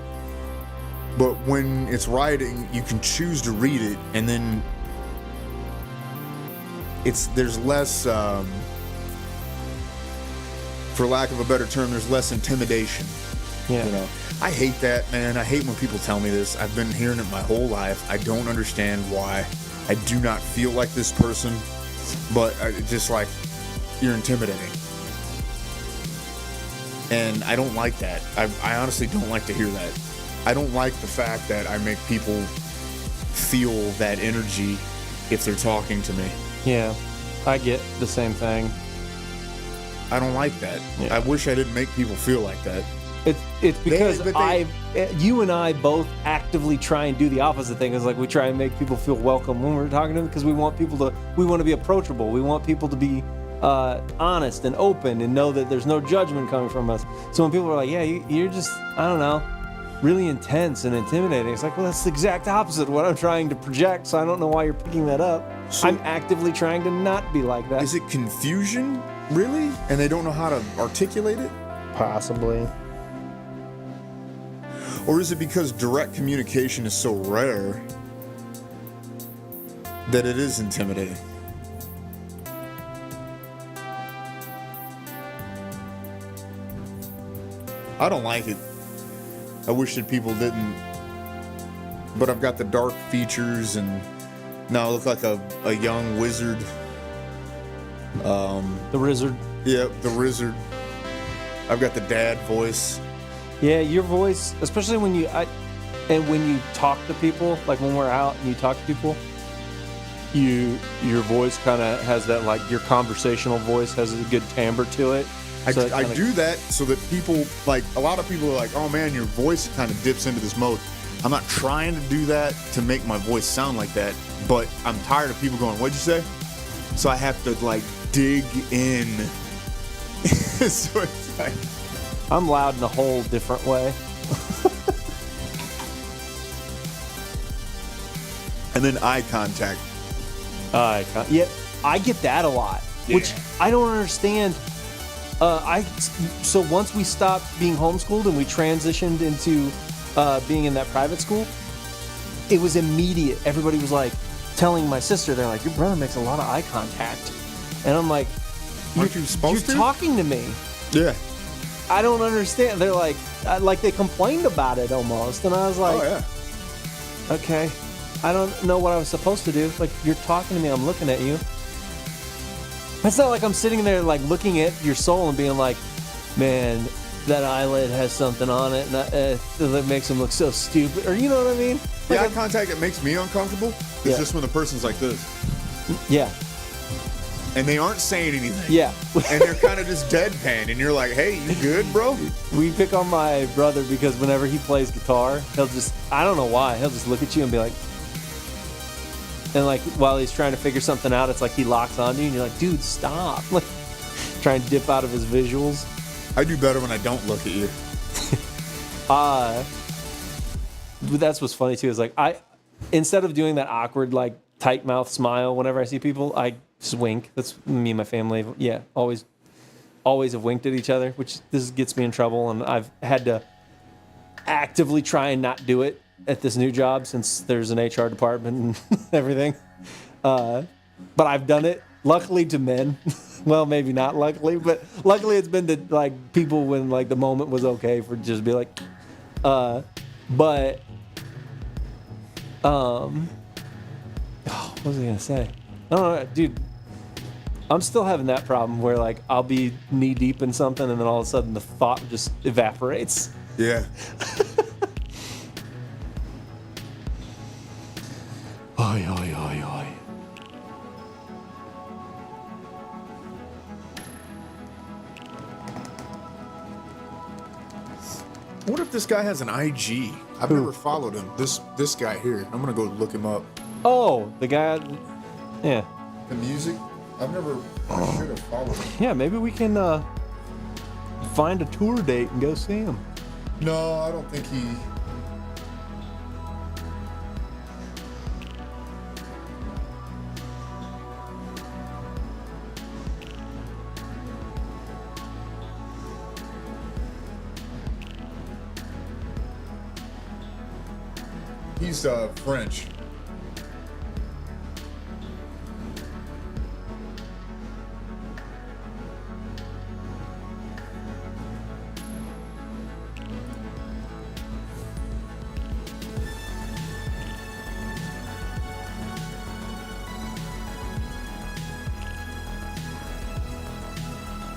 But when it's writing, you can choose to read it, and then there's less, for lack of a better term, there's less intimidation. Yeah. You know, I hate that, man. I hate when people tell me this. I've been hearing it my whole life. I don't understand why. I do not feel like this person, but just like, you're intimidating. And I don't like that. I honestly don't like to hear that. I don't like the fact that I make people feel that energy if they're talking to me. Yeah, I get the same thing. I don't like that. Yeah. I wish I didn't make people feel like that. It's because you and I both actively try and do the opposite thing. It's like we try and make people feel welcome when we're talking to them, because we want to be approachable. We want people to be honest and open and know that there's no judgment coming from us. So when people are like, yeah, you're just, I don't know, really intense and intimidating, it's like, well, that's the exact opposite of what I'm trying to project, so I don't know why you're picking that up. So I'm actively trying to not be like that. Is it confusion, really? And they don't know how to articulate it? Possibly. Or is it because direct communication is so rare that it is intimidating? I don't like it. I wish that people didn't. But I've got the dark features, and now I look like a young wizard. The wizard. Yeah, the wizard. I've got the dad voice. Yeah, your voice, especially when you talk to people, like when we're out and you talk to people, your voice kind of has that, like, your conversational voice has a good timbre to it. So I do that so that people, like, a lot of people are like, oh man, your voice kind of dips into this mode. I'm not trying to do that to make my voice sound like that, but I'm tired of people going, what'd you say? So I have to, like, dig in. So it's like, I'm loud in a whole different way. And then eye contact. Yeah, I get that a lot, which I don't understand. So once we stopped being homeschooled and we transitioned into being in that private school, it was immediate. Everybody was like, telling my sister, they're like, your brother makes a lot of eye contact. And I'm like, Aren't you supposed you're to? talking to me. Yeah. I don't understand. They're like they complained about it almost. And I was like, Oh, yeah. okay, I don't know what I was supposed to do. Like, you're talking to me, I'm looking at you. It's not like I'm sitting there like looking at your soul and being like, man, that eyelid has something on it and that makes him look so stupid. Or you know what I mean? The Like eye contact that makes me uncomfortable is Yeah. just when the person's like this. yeah, And they aren't saying anything. yeah. And they're kind of just deadpan. And you're like, hey, you good, bro? We pick on my brother because whenever he plays guitar, he'll just, I don't know why, he'll just look at you and be like, and like while he's trying to figure something out, it's like he locks onto you and you're like, dude, stop. Like, trying to dip out of his visuals. I do better when I don't look at you. But that's what's funny too, is like instead of doing that awkward, like tight mouth smile whenever I see people, I just wink. That's me and my family. Yeah, always have winked at each other, which this gets me in trouble, and I've had to actively try and not do it at this new job since there's an HR department and everything. But I've done it, luckily to men. Well, maybe not luckily, but luckily it's been to like people when like the moment was okay for just be like, what was I gonna say? I don't know, dude. I'm still having that problem where like I'll be knee deep in something and then all of a sudden the thought just evaporates. Yeah. Oi, oi, oi, oi. I wonder if this guy has an IG. I've never followed him. This guy here. I'm gonna go look him up. Oh, the guy. Yeah, The music. I've never. I should have followed him. yeah. Maybe we can find a tour date and go see him. No, I don't think he. He's French.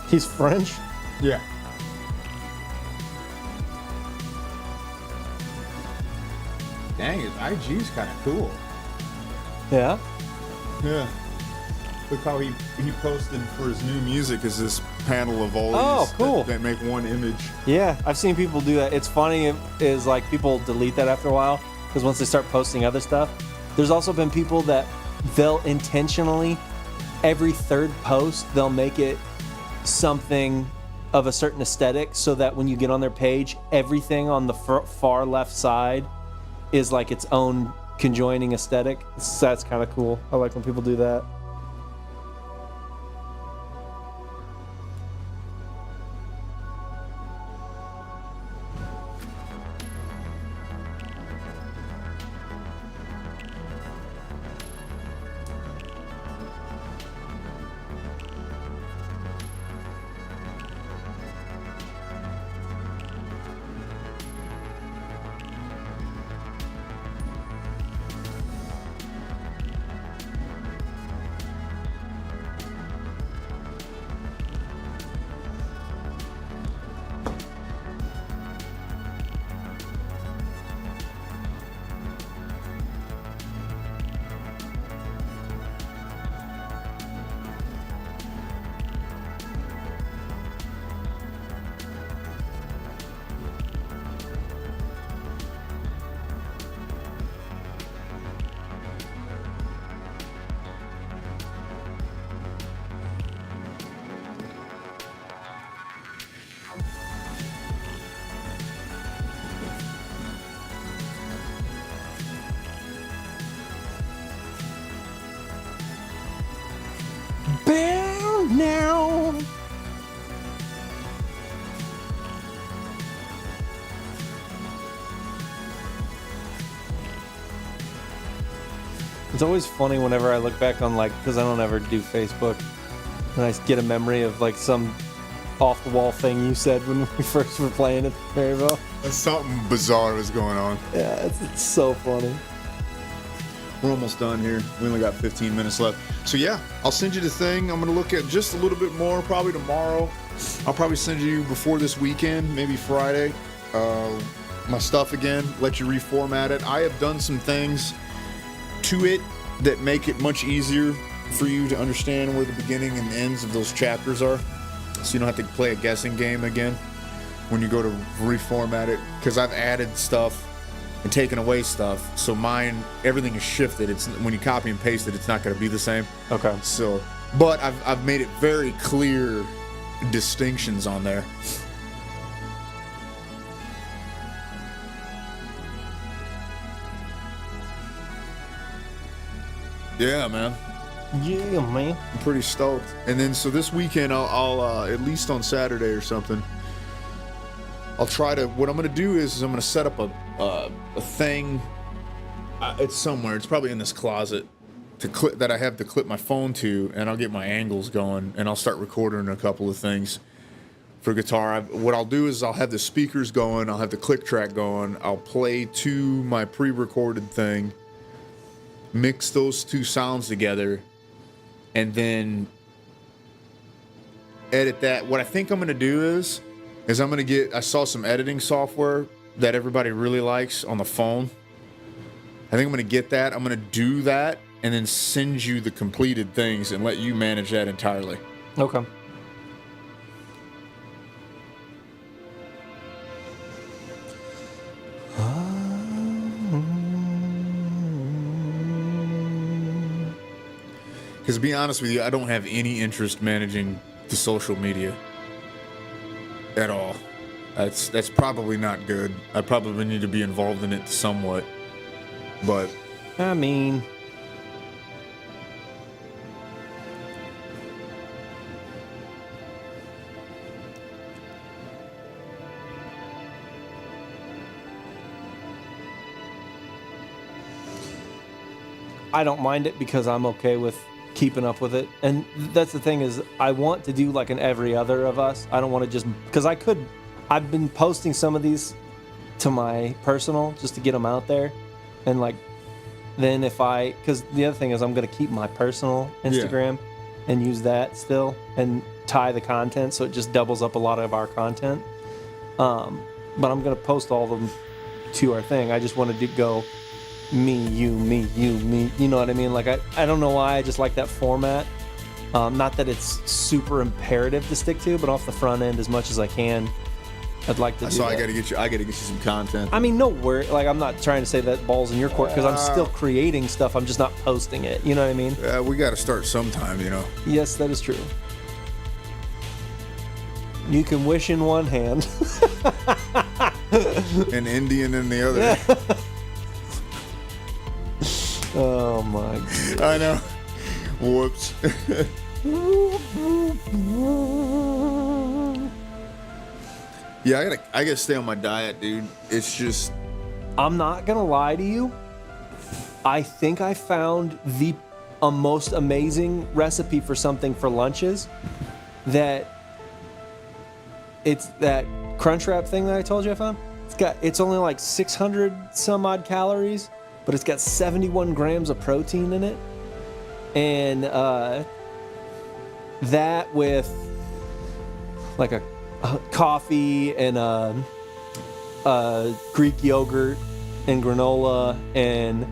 He's French. Yeah. Dang, his IG's kind of cool. Yeah. Yeah. Look how he posted for his new music is this panel of all Oh, these cool. that make one image. Yeah, I've seen people do that. It's funny is like people delete that after a while because once they start posting other stuff, there's also been people that they'll intentionally every third post they'll make it something of a certain aesthetic so that when you get on their page, everything on the far left side is like its own conjoining aesthetic. That's kind of cool. I like when people do that. It's always funny whenever I look back on, like, because I don't ever do Facebook, and I get a memory of like some off the wall thing you said when we first were playing at Maryville. Something bizarre was going on. Yeah, it's so funny. We're almost done here. We only got 15 minutes left. So yeah, I'll send you the thing. I'm gonna look at just a little bit more, probably tomorrow. I'll probably send you before this weekend, maybe Friday, my stuff again, let you reformat it. I have done some things to it that make it much easier for you to understand where the beginning and ends of those chapters are. So you don't have to play a guessing game again when you go to reformat it. Because I've added stuff and taken away stuff. So mine, everything is shifted. It's when you copy and paste it, it's not going to be the same. Okay. So, but I've made it very clear distinctions on there. Yeah, man. Yeah, man. I'm pretty stoked. And then so this weekend, I'll at least on Saturday or something, I'll try to. What I'm gonna do is I'm gonna set up a thing. It's somewhere. It's probably in this closet to clip that I have to clip my phone to, and I'll get my angles going, and I'll start recording a couple of things for guitar. What I'll do is I'll have the speakers going. I'll have the click track going. I'll play to my pre-recorded thing. Mix those two sounds together, and then edit that. What I think I'm gonna do is I'm gonna I saw some editing software that everybody really likes on the phone. I think I'm gonna get that. I'm gonna do that and then send you the completed things and let you manage that entirely. Okay. Because to be honest with you, I don't have any interest managing the social media at all. That's probably not good. I probably need to be involved in it somewhat. But I mean, I don't mind it because I'm okay with keeping up with it. And that's the thing is I want to do like an every other of us. I don't want to just, because I've been posting some of these to my personal just to get them out there. And like, then because the other thing is I'm going to keep my personal Instagram and use that still and tie the content. So it just doubles up a lot of our content. But I'm going to post all of them to our thing. I just wanted to go me, you, me, you, me. You know what I mean? Like, I don't know why. I just like that format. Not that it's super imperative to stick to, but off the front end as much as I can. I'd like to do so that. I gotta get you some content. I mean, no worry. Like, I'm not trying to say that ball's in your court because I'm still creating stuff. I'm just not posting it. You know what I mean? We gotta start sometime, you know. Yes, that is true. You can wish in one hand. An Indian in the other. Oh my God. I know. Whoops. Yeah, I gotta stay on my diet, dude. It's just I'm not gonna lie to you. I think I found the most amazing recipe for something for lunches. It's that Crunchwrap thing that I told you I found. It's only like 600 some odd calories, but it's got 71 grams of protein in it, and that with like a coffee and Greek yogurt and granola and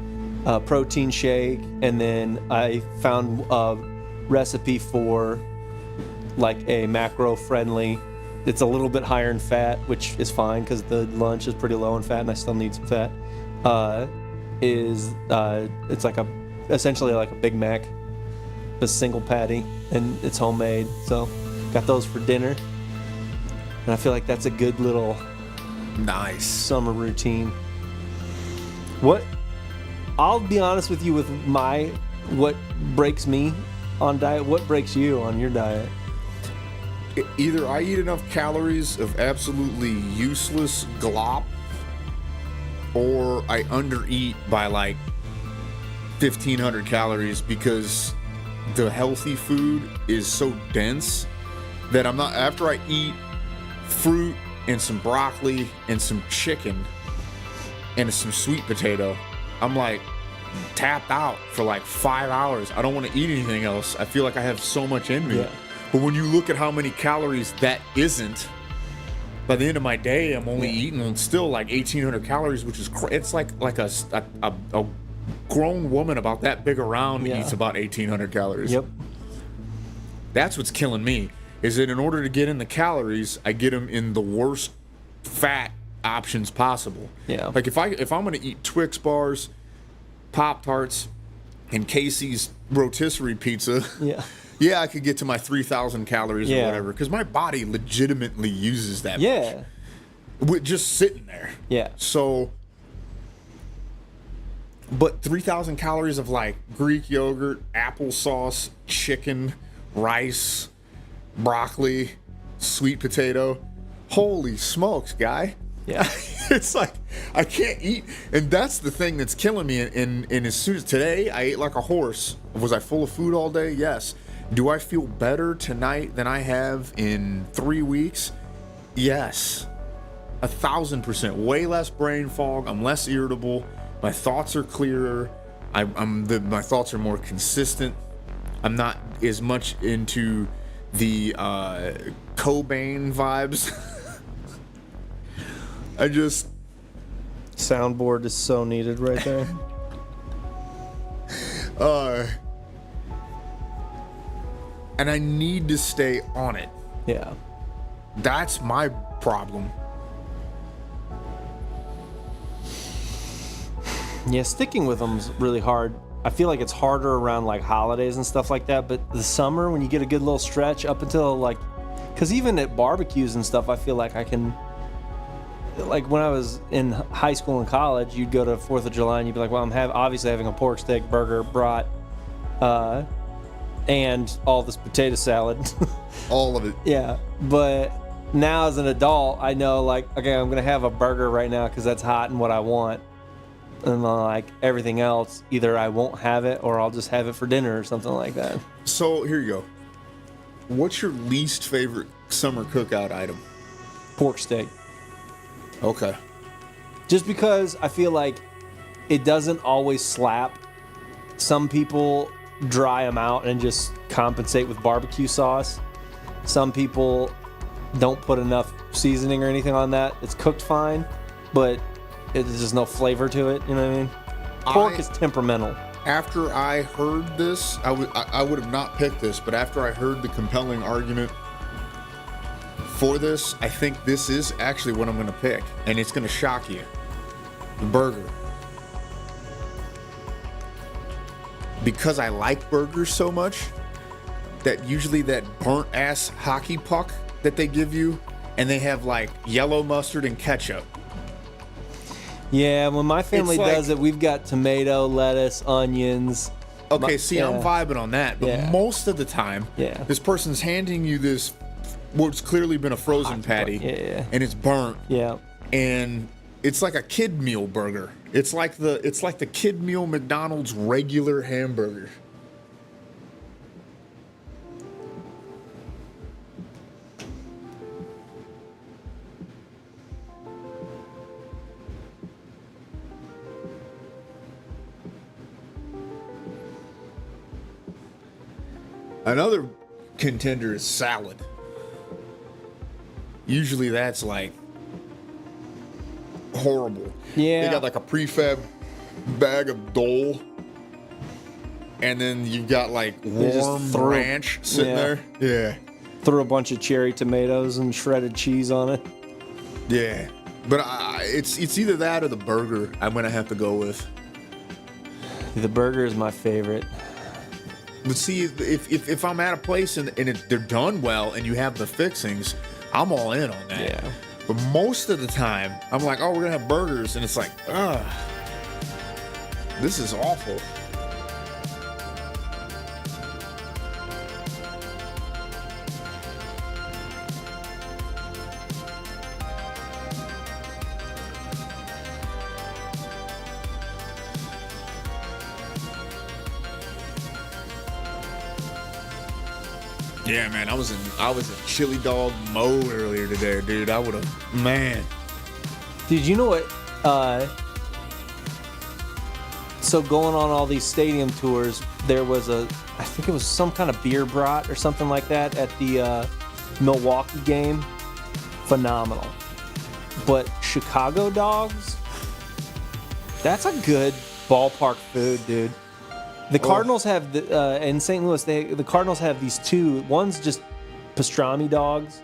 a protein shake, and then I found a recipe for like a macro friendly. It's a little bit higher in fat, which is fine because the lunch is pretty low in fat and I still need some fat. It's like essentially like a Big Mac, a single patty, and it's homemade. So got those for dinner. And I feel like that's a good little nice summer routine. I'll be honest with you with what breaks me on diet. What breaks you on your diet? Either I eat enough calories of absolutely useless glop, or I undereat by like 1,500 calories because the healthy food is so dense that I'm not, after I eat fruit and some broccoli and some chicken and some sweet potato, I'm like tapped out for like 5 hours. I don't want to eat anything else. I feel like I have so much in me. Yeah. But when you look at how many calories that isn't, by the end of my day, I'm only eating still like 1,800 calories, which is it's like a grown woman about that big around eats about 1,800 calories. Yep. That's what's killing me. Is that in order to get in the calories, I get them in the worst fat options possible. Yeah. Like if I'm gonna eat Twix bars, Pop-Tarts, and Casey's rotisserie pizza, yeah, I could get to my 3,000 calories or whatever, because my body legitimately uses that much. With just sitting there. Yeah. So, but 3,000 calories of like Greek yogurt, applesauce, chicken, rice, broccoli, sweet potato. Holy smokes, guy. Yeah. It's like I can't eat, and that's the thing that's killing me. And as soon as today, I ate like a horse. Was I full of food all day? Yes. Do I feel better tonight than I have in 3 weeks? Yes. 1,000%. Way less brain fog. I'm less irritable. My thoughts are clearer. My thoughts are more consistent. I'm not as much into the Cobain vibes. I just... Soundboard is so needed right there. And I need to stay on it. Yeah. That's my problem. Yeah, sticking with them is really hard. I feel like it's harder around like holidays and stuff like that. But the summer, when you get a good little stretch up until like, because even at barbecues and stuff, I feel like I can. Like when I was in high school and college, you'd go to 4th of July and you'd be like, well, I'm obviously having a pork steak, burger, brat, and all this potato salad. All of it. Yeah. But now as an adult, I know like, okay, I'm going to have a burger right now because that's hot and what I want. And like everything else, either I won't have it or I'll just have it for dinner or something like that. So here you go. What's your least favorite summer cookout item? Pork steak. Okay. Just because I feel like it doesn't always slap. Some people dry them out and just compensate with barbecue sauce. Some people don't put enough seasoning or anything on that. It's cooked fine, but there's just no flavor to it. You know what I mean? Pork is temperamental. After I heard this, I would have not picked this, but after I heard the compelling argument for this, I think this is actually what I'm going to pick, and it's going to shock you. The burger. Because I like burgers so much, that usually that burnt ass hockey puck that they give you, and they have like yellow mustard and ketchup. Yeah, when my family does it, we've got tomato, lettuce, onions. Okay, I'm vibing on that, but most of the time, this person's handing you this, what's clearly been a frozen patty, and it's burnt, and it's like a kid meal burger. It's like the kid meal McDonald's regular hamburger. Another contender is salad. Usually that's like horrible. Yeah. They got like a prefab bag of Dole, and then you've got like warm ranch sitting there. Yeah. Throw a bunch of cherry tomatoes and shredded cheese on it. Yeah. But it's either that or the burger I'm going to have to go with. The burger is my favorite. But see, if I'm at a place and they're done well and you have the fixings, I'm all in on that. Yeah. But most of the time, I'm like, oh, we're going to have burgers. And it's like, ugh, this is awful. Yeah, man, I was in chili dog mode earlier today, dude. I would have, man. Dude, you know what? So going on all these stadium tours, there was I think it was some kind of beer brat or something like that at the Milwaukee game. Phenomenal. But Chicago dogs, that's a good ballpark food, dude. The Cardinals have in St. Louis. The Cardinals have these two. One's just pastrami dogs.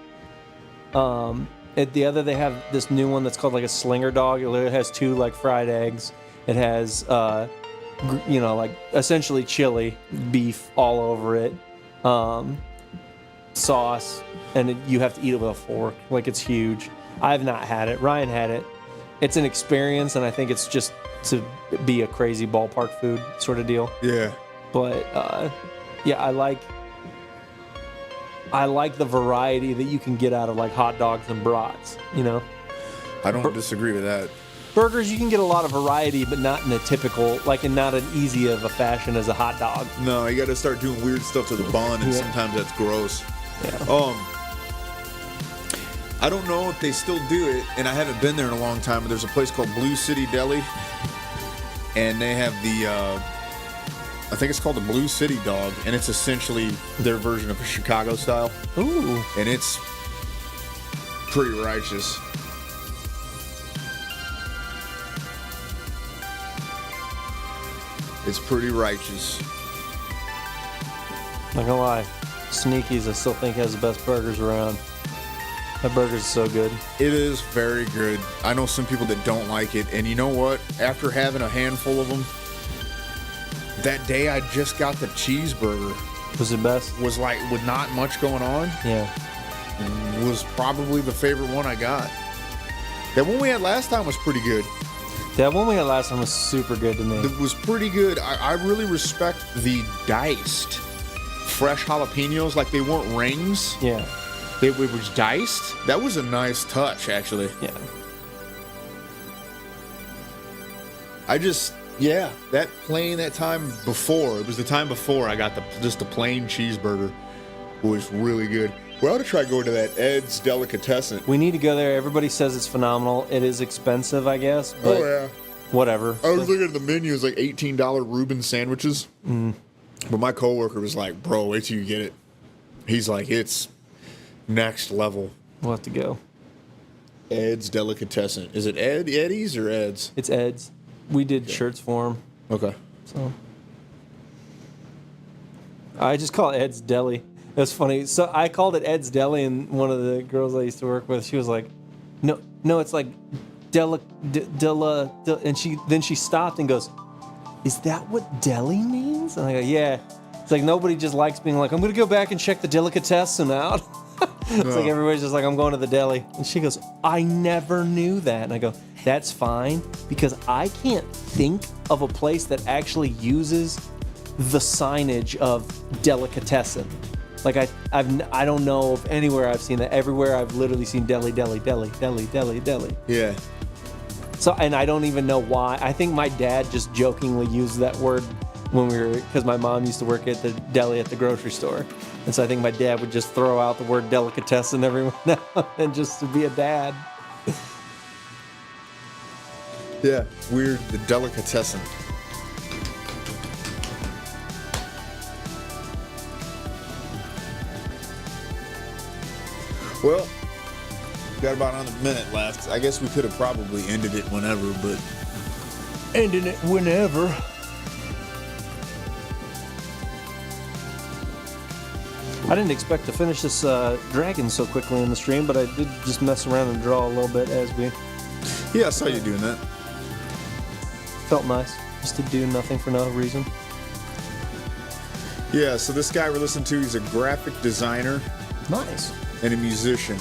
At the other, they have this new one that's called like a slinger dog. It has two like fried eggs. It has like essentially chili beef all over it, sauce, and you have to eat it with a fork. Like, it's huge. I've not had it. Ryan had it. It's an experience, and I think it's just to be a crazy ballpark food sort of deal. Yeah. But yeah, I like the variety that you can get out of like hot dogs and brats. You know, I don't disagree with that. burgers you can get a lot of variety, but not in a typical, like in not an easy of a fashion as a hot dog. No, you got to start doing weird stuff to the bun, and sometimes that's gross. Yeah. I don't know if they still do it, and I haven't been there in a long time, but there's a place called Blue City Deli, and they have the, I think it's called the Blue City Dog, and it's essentially their version of a Chicago style. Ooh. And it's pretty righteous. It's pretty righteous. Not gonna lie, Sneaky's I still think has the best burgers around. That burger's so good. It is very good. I know some people that don't like it, and you know what? After having a handful of them, that day I just got the cheeseburger. Was it best? Was like, with not much going on, Yeah. was probably the favorite one I got. That one we had last time was pretty good. That one we had last time was super good to me. It was pretty good. I really respect the diced fresh jalapenos. Like, they weren't rings. Yeah. It was diced. That was a nice touch, actually. Yeah. That time before, it was the time before I got just the plain cheeseburger, was really good. We ought to try going to that Ed's Delicatessen. We need to go there. Everybody says it's phenomenal. It is expensive, I guess, but whatever. I was looking at the menu. It's like $18 Reuben sandwiches. But my coworker was like, bro, wait till you get it. He's like, it's next level. We'll have to go. Ed's Delicatessen. Is it Eddie's or Ed's? It's Ed's. We did shirts for him. Okay. So I just call it Ed's Deli. That's funny. So I called it Ed's Deli, and one of the girls I used to work with, she was like, "No, it's like Della," and she stopped and goes, "Is that what deli means?" And I go, "Yeah." It's like nobody just likes being like, "I'm gonna go back and check the delicatessen out." It's like everybody's just like, "I'm going to the deli," and she goes, "I never knew that." And I go, "That's fine, because I can't think of a place that actually uses the signage of delicatessen." Like I don't know of anywhere I've seen that. Everywhere I've literally seen deli, deli, deli, deli, deli, deli. Yeah. So, and I don't even know why. I think my dad just jokingly used that word when because my mom used to work at the deli at the grocery store. And so I think my dad would just throw out the word delicatessen every now and then just to be a dad. Yeah. Weird. The Delicatessen. Well, got about another minute left. I guess we could have probably ended it whenever, but Ending it whenever. I didn't expect to finish this dragon so quickly in the stream, but I did just mess around and draw a little bit as we yeah, I saw you doing that. felt nice. Just to do nothing for no reason. Yeah, so this guy we're listening to, he's a graphic designer Nice. and a musician.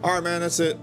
All right, man, that's it.